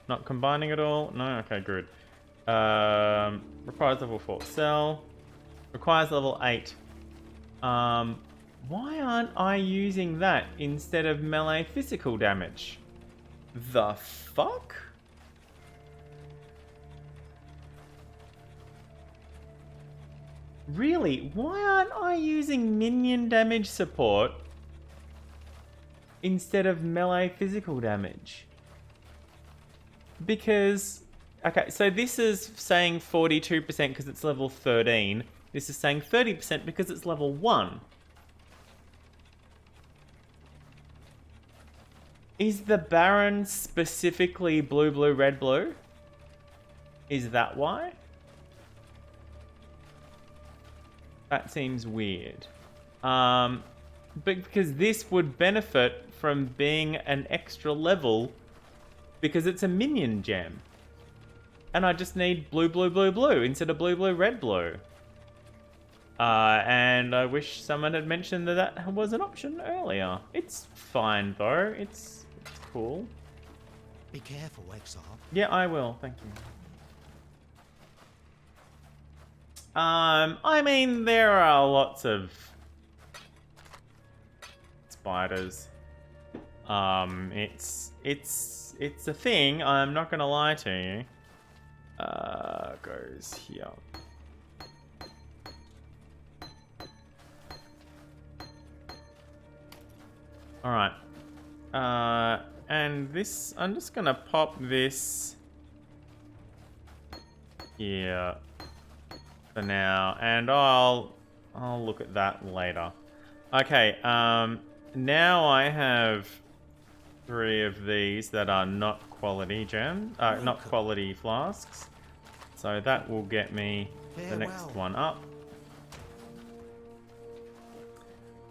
Not combining at all. No, okay, good. Requires level 4. Sell. Requires level 8. Why aren't I using that instead of melee physical damage? The fuck? Really? Why aren't I using minion damage support instead of melee physical damage? Because... Okay, so this is saying 42% because it's level 13. This is saying 30% because it's level 1. Is the Baron specifically blue, blue, red, blue? Is that why? That seems weird. But because this would benefit from being an extra level because it's a minion gem. And I just need blue, blue, blue, blue instead of blue, blue, red, blue. And I wish someone had mentioned that that was an option earlier. It's fine though. It's cool. Be careful, Exile. Yeah, I will. Thank you. I mean, there are lots of spiders. It's a thing. I'm not gonna lie to you. Goes here. All right. And this, I'm just gonna pop this here for now, and I'll look at that later. Okay. Now I have 3 of these that are not quality gems, not quality flasks. So that will get me the next one up.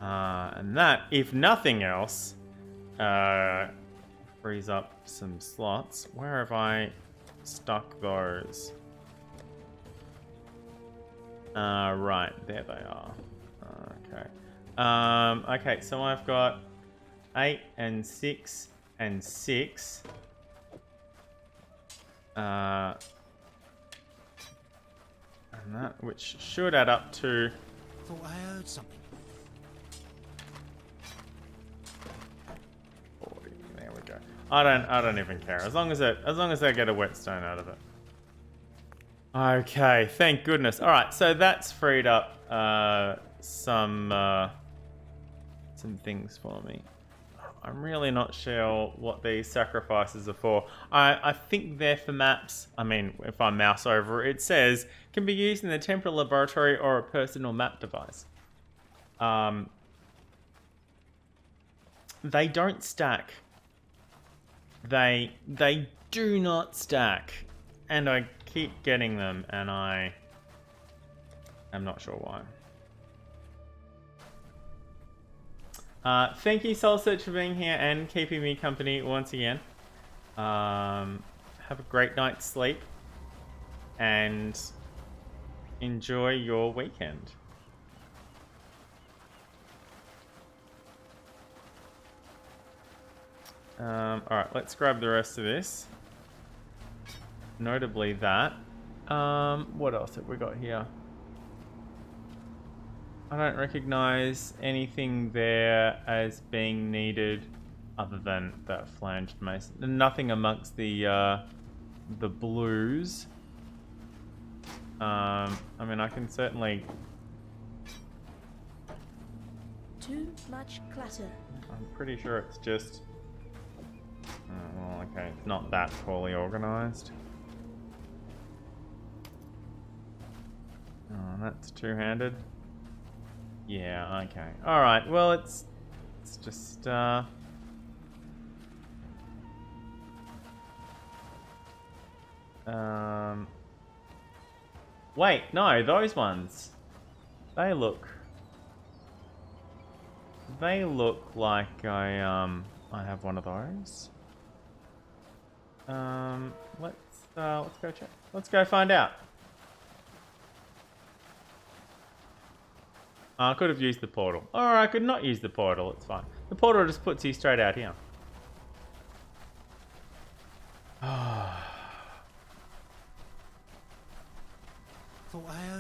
And that, if nothing else, frees up some slots. Where have I stuck those? Right, there they are. Okay. Okay, so I've got 8 and 6 and 6. And that, which should add up to... Thought I heard something. 40. There we go. I don't even care. As long as I get a whetstone out of it. Okay, thank goodness. All right, so that's freed up some things for me. I'm really not sure what these sacrifices are for. I think they're for maps. I mean, if I mouse over it, it says can be used in the temporal laboratory or a personal map device. They don't stack. They do not stack, and I keep getting them, and I am not sure why. Thank you, Soul Search, for being here and keeping me company once again. Have a great night's sleep and enjoy your weekend. Alright, let's grab the rest of this. Notably that. What else have we got here? I don't recognize anything there as being needed other than that flanged mace. Nothing amongst the blues. I mean, I can certainly... Too much clutter. I'm pretty sure it's just... well, okay, it's not that poorly organized. Oh, that's two-handed. Yeah, okay. Alright, well, it's just, wait, no, those ones. They look like I have one of those. Let's go check. Let's go find out. I could have used the portal. Or I could not use the portal, it's fine. The portal just puts you straight out here.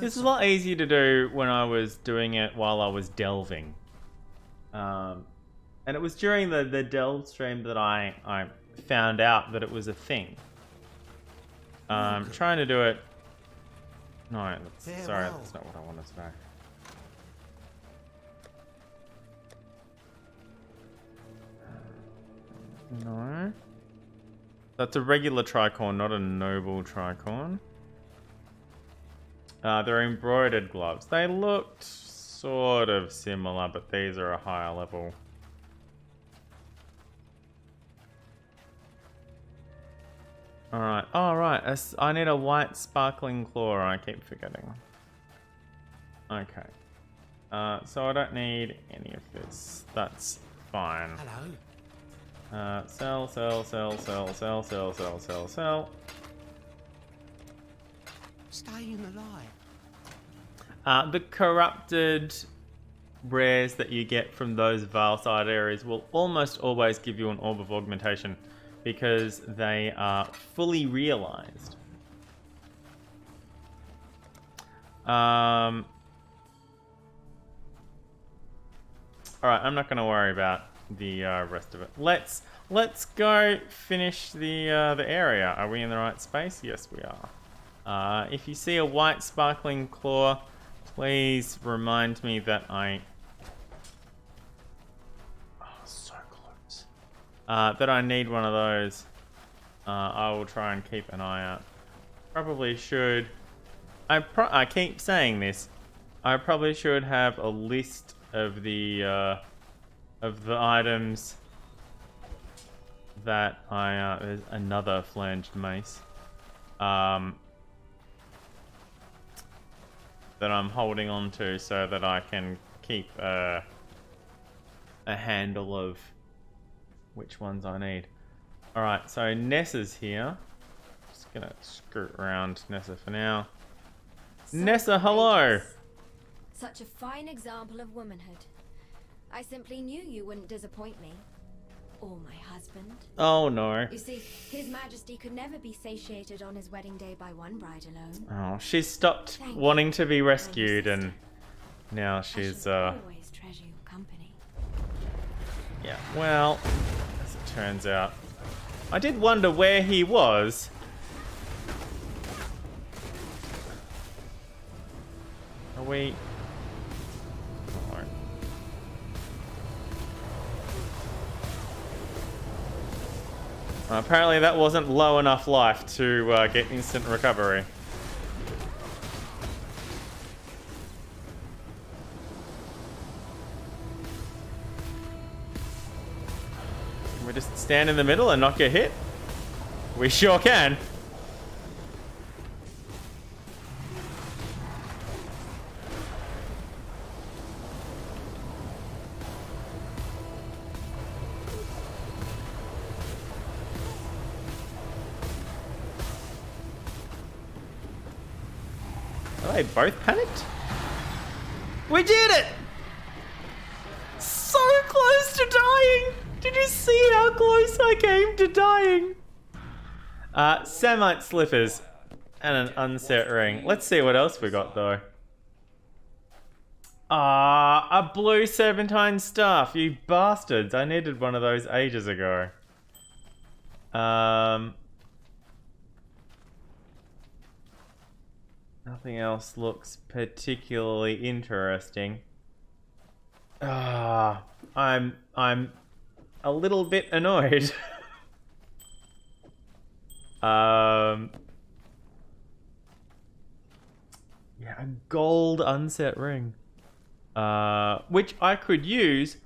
This is a lot easier to do when I was doing it while I was delving. And it was during the delve stream that I found out that it was a thing. Trying to do it... No, sorry, that's not what I wanted to say. No. That's a regular tricorn, not a noble tricorn. They're embroidered gloves. They looked sort of similar, but these are a higher level. Alright. Oh, right. I need a white sparkling claw. I keep forgetting. Okay. So I don't need any of this. That's fine. Hello. Sell. Staying alive. The corrupted rares that you get from those Vale side areas will almost always give you an orb of augmentation because they are fully realized. Alright, I'm not going to worry about the rest of it. Let's go finish the area. Are we in the right space? Yes, we are. If you see a white sparkling claw, please remind me that so close. That I need one of those. I will try and keep an eye out. Probably should. I keep saying this. I probably should have a list of the items that there's another flanged mace that I'm holding on to so that I can keep a handle of which ones I need. Alright, so Nessa's here. Just gonna skirt around Nessa for now. Nessa, hello! Such a fine example of womanhood. I simply knew you wouldn't disappoint me. Or my husband. Oh no. You see, His Majesty could never be satiated on his wedding day by one bride alone. Oh, she's stopped Thank wanting to be you, rescued, my and now I she's shall always treasure your company. yeah. Well, as it turns out, I did wonder where he was. Are we? Oh. Apparently that wasn't low enough life to get instant recovery. Can we just stand in the middle and not get hit? We sure can. Are they both panicked? We did it! So close to dying! Did you see how close I came to dying? Samite slippers and an unset ring. Let's see what else we got though. A blue serpentine staff, you bastards. I needed one of those ages ago. Nothing else looks particularly interesting. I'm a little bit annoyed. Yeah, a gold unset ring. Which I could use,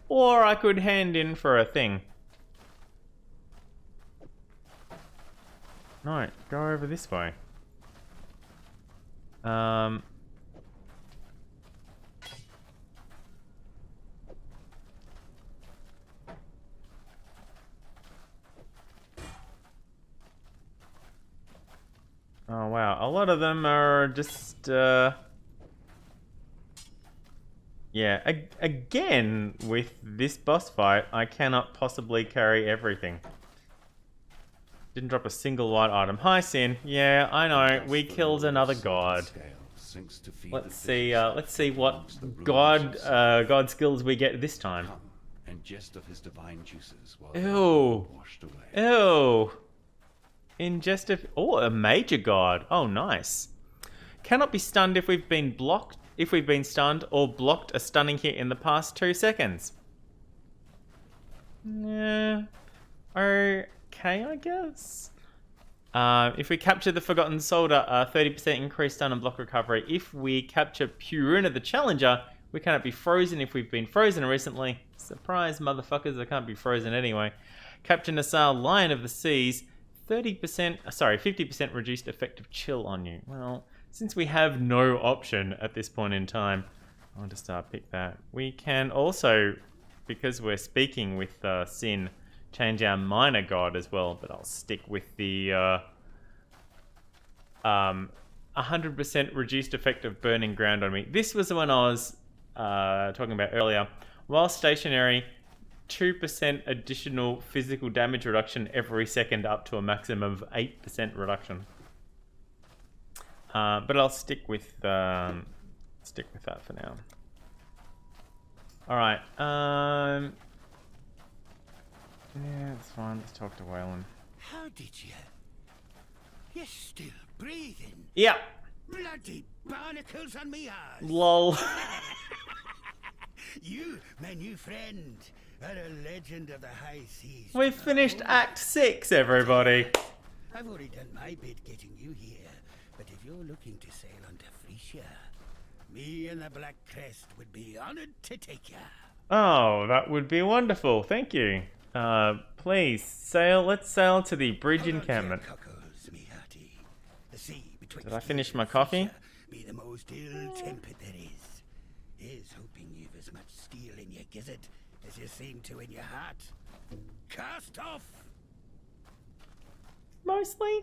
or I could hand in for a thing. No, go over this way. Oh wow, a lot of them are just yeah, again with this boss fight, I cannot possibly carry everything. Didn't drop a single white item. Hi Sin. Yeah, I know. We killed another god. Let's see what god skills we get this time. And just of his divine juices while Ew. washed away. Ew. Ingest of a major god. Oh nice. Cannot be stunned if we've been stunned or blocked a stunning hit in the past 2 seconds. Yeah. Okay, I guess. If we capture the Forgotten Soldier, 30% increased stun and block recovery. If we capture Puruna the Challenger, we cannot be frozen if we've been frozen recently. Surprise, motherfuckers, I can't be frozen anyway. Capture Nessa, Lion of the Seas, 50% reduced effective chill on you. Well, since we have no option at this point in time, I'll just pick that. We can also, because we're speaking with Sin, change our minor god as well, but I'll stick with the 100% reduced effective burning ground on me. This was the one I was talking about earlier. While stationary, 2% additional physical damage reduction every second, up to a maximum of 8% reduction. But I'll stick with that for now. All right. Yeah, that's fine. Let's talk to Waylon. How did you? You're still breathing. Yeah. Bloody barnacles on me eyes. Lol. You, my new friend, are a legend of the high seas. We've finished Act 6, everybody. I've already done my bit getting you here, but if you're looking to sail onto Frisia, me and the Black Crest would be honored to take you. Oh, that would be wonderful. Thank you. Please, sail. Let's sail to the bridge encampment. Did I finish my coffee? Be the most ill-tempered there is. Here's hoping you've as much steel in your gizzard as you seem to in your heart. Cast off! Mostly.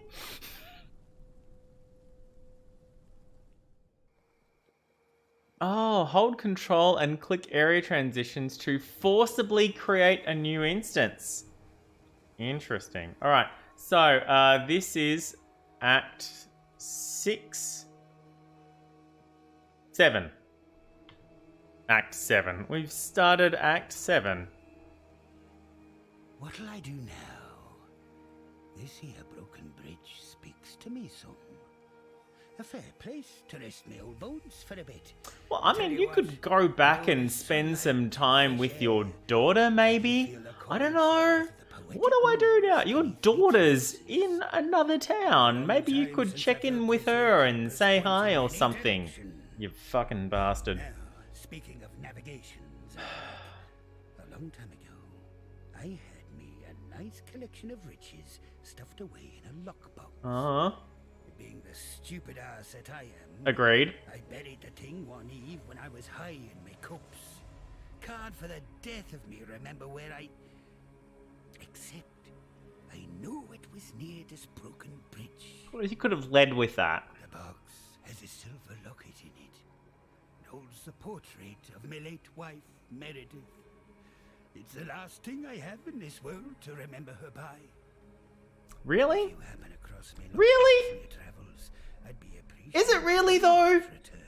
Oh, hold control and click area transitions to forcibly create a new instance. Interesting. All right. So this is Act 6, 7. Act 7. We've started Act 7. What'll I do now? This here broken bridge speaks to me some. A fair place to rest me old bones for a bit. Well, I mean, you could go back and spend some time with your daughter, maybe? I don't know. What do I do now? Your daughter's in another town. Maybe you could check in with her and say hi or something. You fucking bastard. Now, speaking of navigations, a long time ago, I had me a nice collection of riches stuffed away in a lockbox. Being the stupid ass that I am, Agreed. I buried the thing one eve when I was high in my cups. Card for the death of me, remember where I... Except, I knew it was near this broken bridge. Well, you could have led with that. The box has a silver locket in it. It holds the portrait of my late wife, Meredith. It's the last thing I have in this world to remember her by. Really? If you happen across me Really? in your travels, I'd be appreciative. Is it really, though? Return.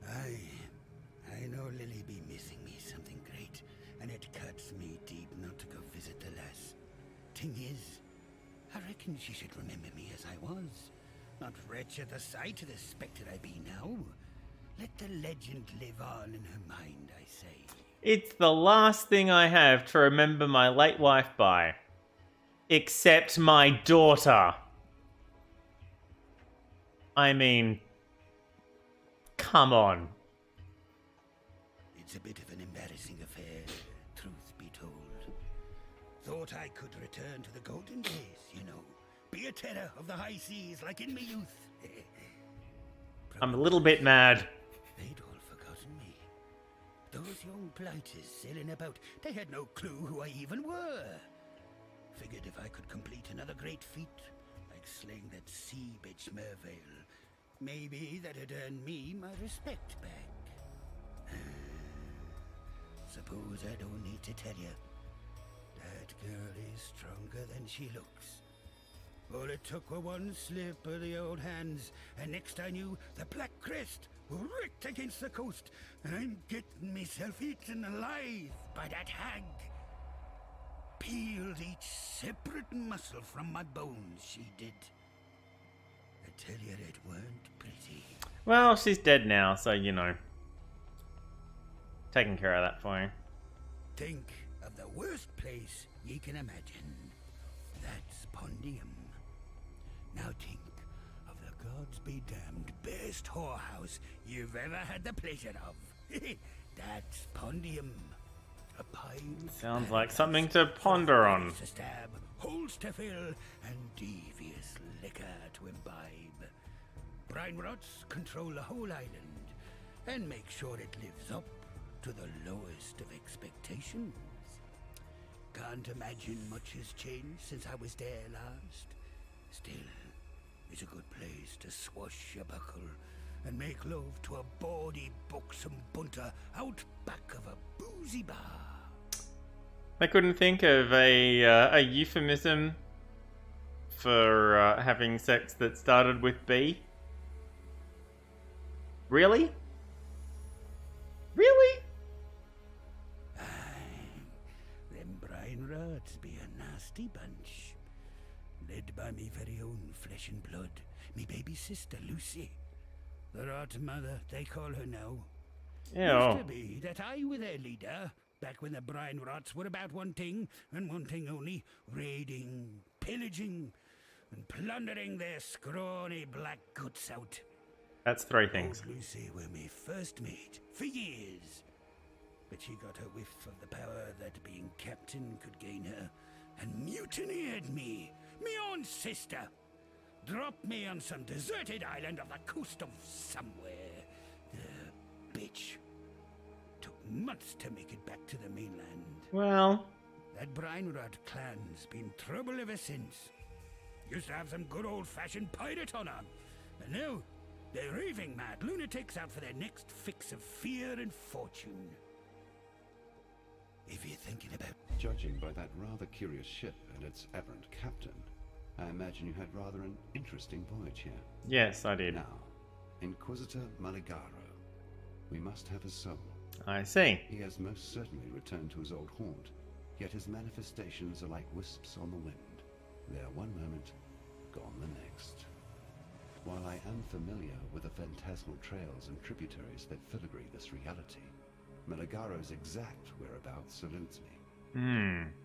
I know Lily be missing me something great, and it cuts me deep not to go visit the lass. Thing is, I reckon she should remember me as I was, not wretch at the sight of the spectre I be now. Let the legend live on in her mind, I say. It's the last thing I have to remember my late wife by. Except my daughter. I mean, come on. It's a bit of an embarrassing affair, truth be told. Thought I could return to the golden days, you know. Be a terror of the high seas like in my youth. I'm a little bit mad. They'd all forgotten me. Those young blighters sailing about, they had no clue who I even were. Figured if I could complete another great feat, like slaying that sea bitch Mervale, maybe that'd earn me my respect back. Suppose I don't need to tell you. That girl is stronger than she looks. All it took were one slip of the old hands, and next I knew, the Black Crest wrecked against the coast, and I'm getting myself eaten alive by that hag. Peeled each separate muscle from my bones, she did. I tell you, it weren't pretty. Well, she's dead now, so you know. Taking care of that for you. Think of the worst place ye can imagine. That's Pondium. Now think of the gods be damned best whorehouse you've ever had the pleasure of. That's Pondium. A pile. Sounds like something to ponder on. To stab, holes to fill, and devious liquor to imbibe. Brine rots control the whole island and make sure it lives up to the lowest of expectations. Can't imagine much has changed since I was there last. Still, it's a good place to swashbuckle and make love to a bawdy, buxom bunter out back of a boozy bar. I couldn't think of a euphemism for having sex that started with B. Really? Really? Them brine rods be a nasty bunch. Led by me very own flesh and blood, me baby sister Lucy. The rot mother, they call her now. Ew. Used to be that I were their leader, back when the brine rots were about one thing, and one thing only, raiding, pillaging, and plundering their scrawny black guts out. That's three things. Old Lucy were me first mate, for years. But she got a whiff of the power that being captain could gain her, and mutineered me own sister. Dropped me on some deserted island off the coast of somewhere. The bitch. Took months to make it back to the mainland. Well, That Brine Rod clan's been trouble ever since. Used to have some good old-fashioned pirate honor. And now, they're raving mad lunatics out for their next fix of fear and fortune. If you're thinking about... Judging by that rather curious ship and its aberrant captain, I imagine you had rather an interesting voyage here. Yes, I did. Now, Inquisitor Maligaro. We must have his soul. I see. He has most certainly returned to his old haunt, yet his manifestations are like wisps on the wind. There one moment, gone the next. While I am familiar with the phantasmal trails and tributaries that filigree this reality, Maligaro's exact whereabouts eludes me.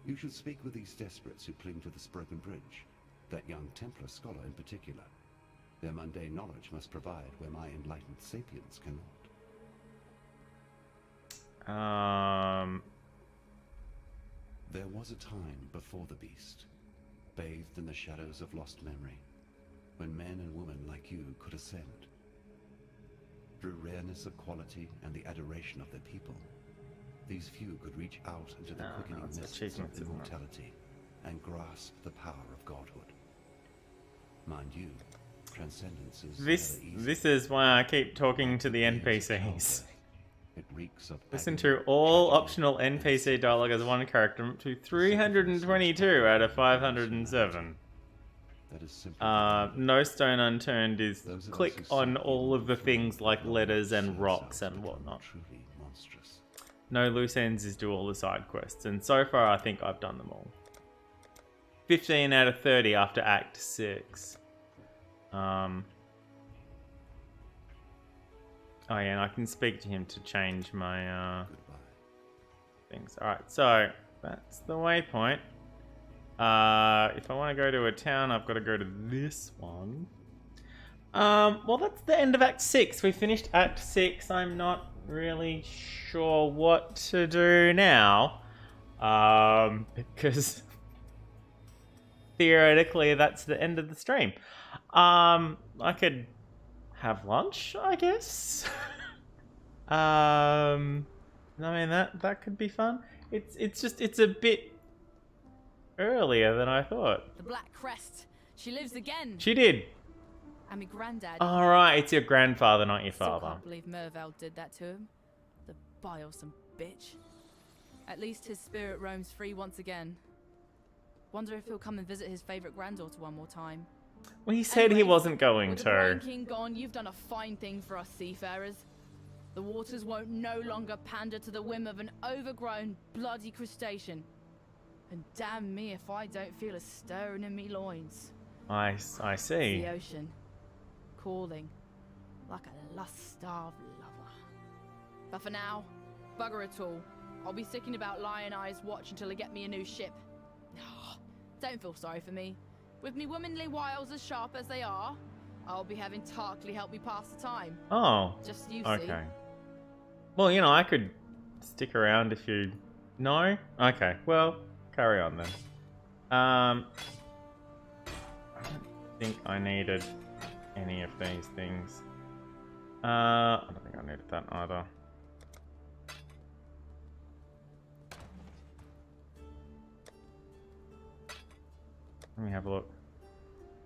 You should speak with these desperates who cling to this broken bridge, that young Templar scholar in particular. Their mundane knowledge must provide where my enlightened sapiens cannot. There was a time before the beast, bathed in the shadows of lost memory, when men and women like you could ascend. Through rareness of quality and the adoration of their people, these few could reach out into the quickening mists of immortality and grasp the power of godhood. Mind you, transcendence is this is why I keep talking to the NPCs. It reeks of Listen agony, to all tragedy, optional NPC dialogue as one character up to 322 out of 507. that is simply No stone unturned is Those of us click who on seek all of the truth things like will letters and themselves rocks and become whatnot. Truly monstrous. No loose ends is do all the side quests, and so far I think I've done them all. 15 out of 30 after Act 6. Oh yeah, and I can speak to him to change my Goodbye. things. Alright, so that's the waypoint. If I want to go to a town, I've got to go to this one. Well, that's the end of Act 6. We finished Act 6. I'm not really sure what to do now. Because theoretically, that's the end of the stream. I could have lunch, I guess. I mean, that could be fun. It's a bit earlier than I thought. The Black Crest. She lives again. She did. And my granddad. Alright, it's your grandfather, not your Still father. can't believe Mervale did that to him. The bilesome bitch. At least his spirit roams free once again. Wonder if he'll come and visit his favourite granddaughter one more time. Well, he said he Anyways, wasn't going with the to. Brine King gone, you've done a fine thing for us seafarers. The waters won't no longer pander to the whim of an overgrown, bloody crustacean. And damn me if I don't feel a stirring in me loins. I see. The ocean, calling, like a lust-starved lover. But for now, bugger it all. I'll be sticking about Lion Eye's watch until I get me a new ship. Don't feel sorry for me. With me womanly wiles as sharp as they are, I'll be having Tarkley help me pass the time. Oh, Just you see. okay. Well, you know, I could stick around if you... No? Okay, well, carry on then. I don't think I needed any of these things. I don't think I needed that either. Let me have a look.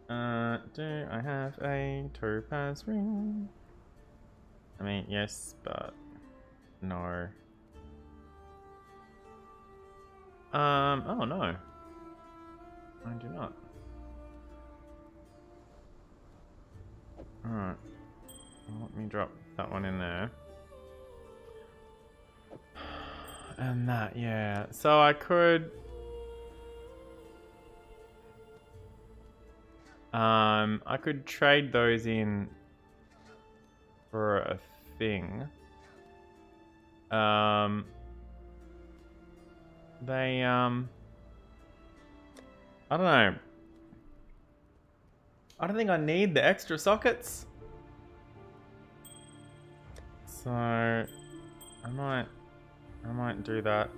Do I have a topaz ring? I mean, yes, but no. Oh no. I do not. Alright. Let me drop that one in there. And that, yeah. So I could... I could trade those in for a thing. They, I don't know. I don't think I need the extra sockets. So, I might do that.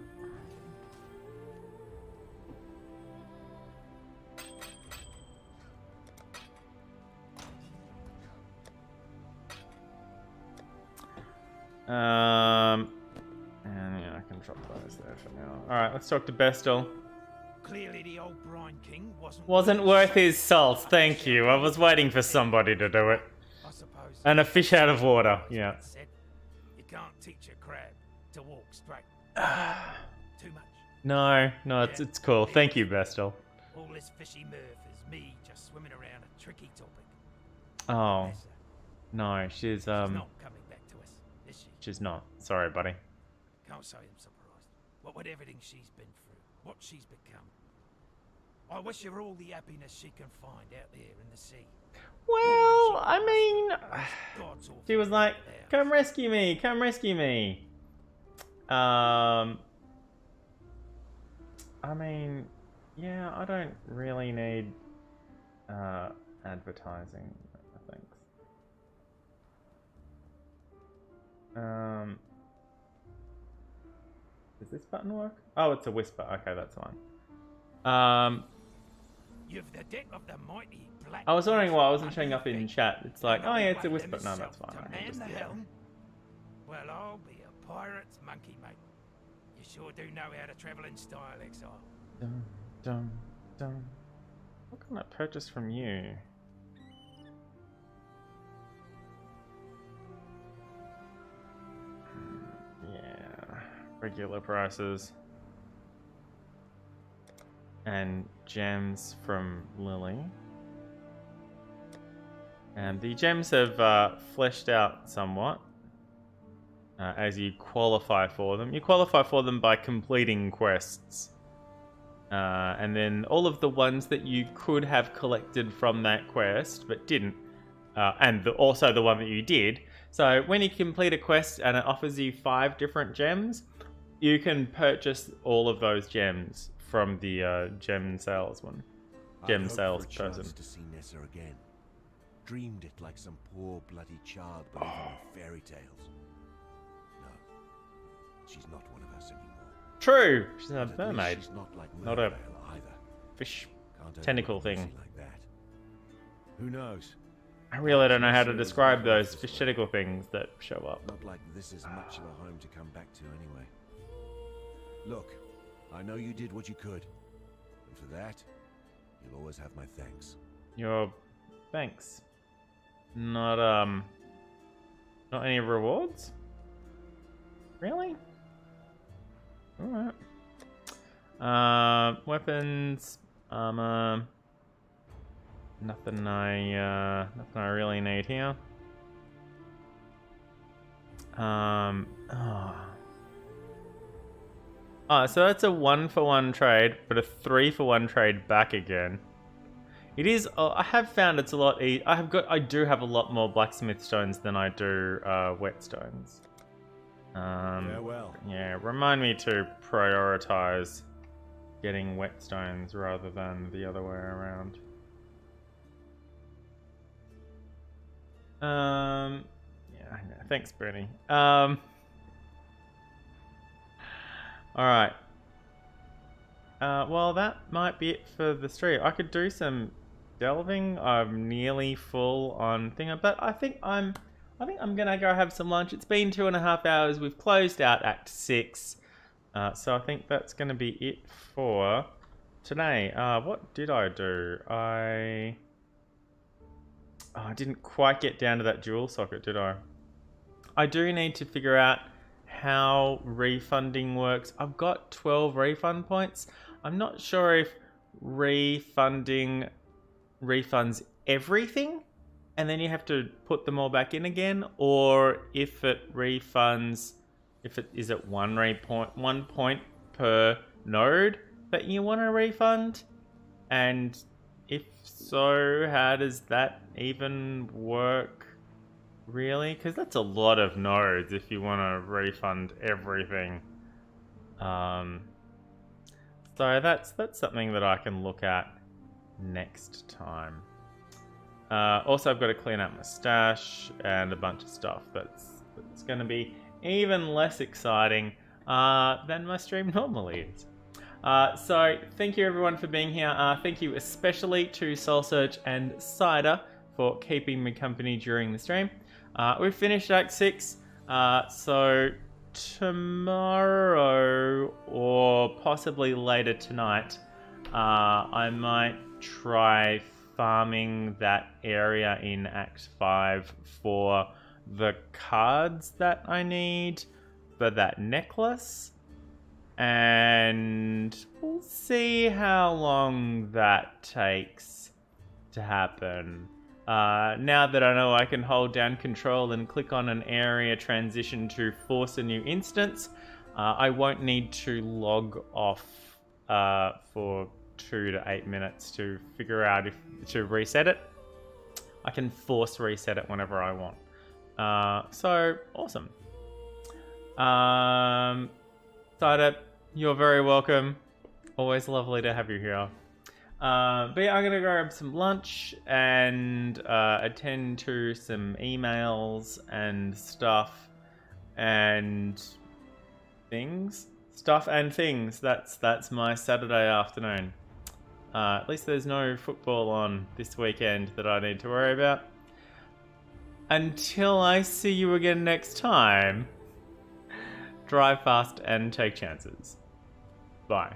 And yeah, I can drop those there for now. Alright, let's talk to Bestel. Clearly the old Brine King Wasn't worth his salt, thank you. I was waiting for somebody to do it. I suppose. And a fish out of water, yeah. You can't teach a crab to walk straight. Too much. No, it's cool. Thank you, Bestel. All this fishy mirth is me just swimming around a tricky topic. Oh. Nessa, No, she's not coming back to us, is she? she's not. Sorry, buddy. Can't say I'm surprised. What with everything she's been through, what she's become. I wish her all the happiness she can find out there in the sea. Well, I mean, God's awful she was like, there. "Come rescue me! Come rescue me!" I mean, yeah, I don't really need advertising. Thanks. Does this button work? Oh, it's a whisper. Okay, that's fine. You've the deck of the mighty black. I was wondering why I wasn't showing under up in feet. chat. It's like, oh yeah, it's a One whisper. No, himself that's fine. to I can man just, the yeah. helm. Well, I'll be a pirate's monkey, mate. You sure do know how to travel in style, exile. Dum, dum, dum. What can I purchase from you? Yeah, regular prices. And gems from Lily. And the gems have fleshed out somewhat as you qualify for them. You qualify for them by completing quests. And then all of the ones that you could have collected from that quest but didn't. And also the one that you did. So when you complete a quest and it offers you 5 different gems, you can purchase all of those gems from the gem salesman. Gem salesperson. To see Nessa again. Dreamed it like some poor bloody child believing in fairy tales. No, she's not one of us anymore. True, she's a But at least mermaid, she's not like not a Mermaid either. fish Can't tentacle overlook thing. easy like that. Who knows? I really don't know how to describe those fish tentacle things that show up. Not like this is much of a home to come back to anyway. Look, I know you did what you could, and for that, you'll always have my thanks. Your thanks. Not any rewards? Really? Alright. Weapons, armor. Nothing I really need here. So that's a 1-for-1 trade, but a 3-for-1 trade back again. It is. I have found it's a lot. I do have a lot more blacksmith stones than I do whetstones. Farewell. Yeah, remind me to prioritize getting whetstones rather than the other way around. Yeah, I know. Thanks, Bernie. All right. Well, that might be it for the stream. I could do some delving. I'm nearly full on thing, but I think I'm gonna go have some lunch. It's been 2.5 hours. We've closed out Act 6, so I think that's gonna be it for today. What did I do? I didn't quite get down to that dual socket, did I? I do need to figure out how refunding works. I've got 12 refund points. I'm not sure if refunding refunds everything and then you have to put them all back in again, or if it refunds, is it one point per node that you want to refund, and if so, how does that even work, really? Because that's a lot of nodes if you want to refund everything. So that's something that I can look at next time. Also, I've got to clean up my stash and a bunch of stuff that's going to be even less exciting than my stream normally is. So thank you everyone for being here. Thank you especially to Soul Search and Cider for keeping me company during the stream. We've finished Act 6, so tomorrow or possibly later tonight I might try farming that area in Act 5 for the cards that I need for that necklace. And we'll see how long that takes to happen. Now that I know I can hold down control and click on an area transition to force a new instance, I won't need to log off for 2 to 8 minutes to figure out if to reset it. I can force reset it whenever I want. So awesome. Sidep, you're very welcome. Always lovely to have you here. But yeah, I'm gonna go grab some lunch and attend to some emails and stuff and things. That's my Saturday afternoon. At least there's no football on this weekend that I need to worry about. Until I see you again next time, drive fast and take chances. Bye.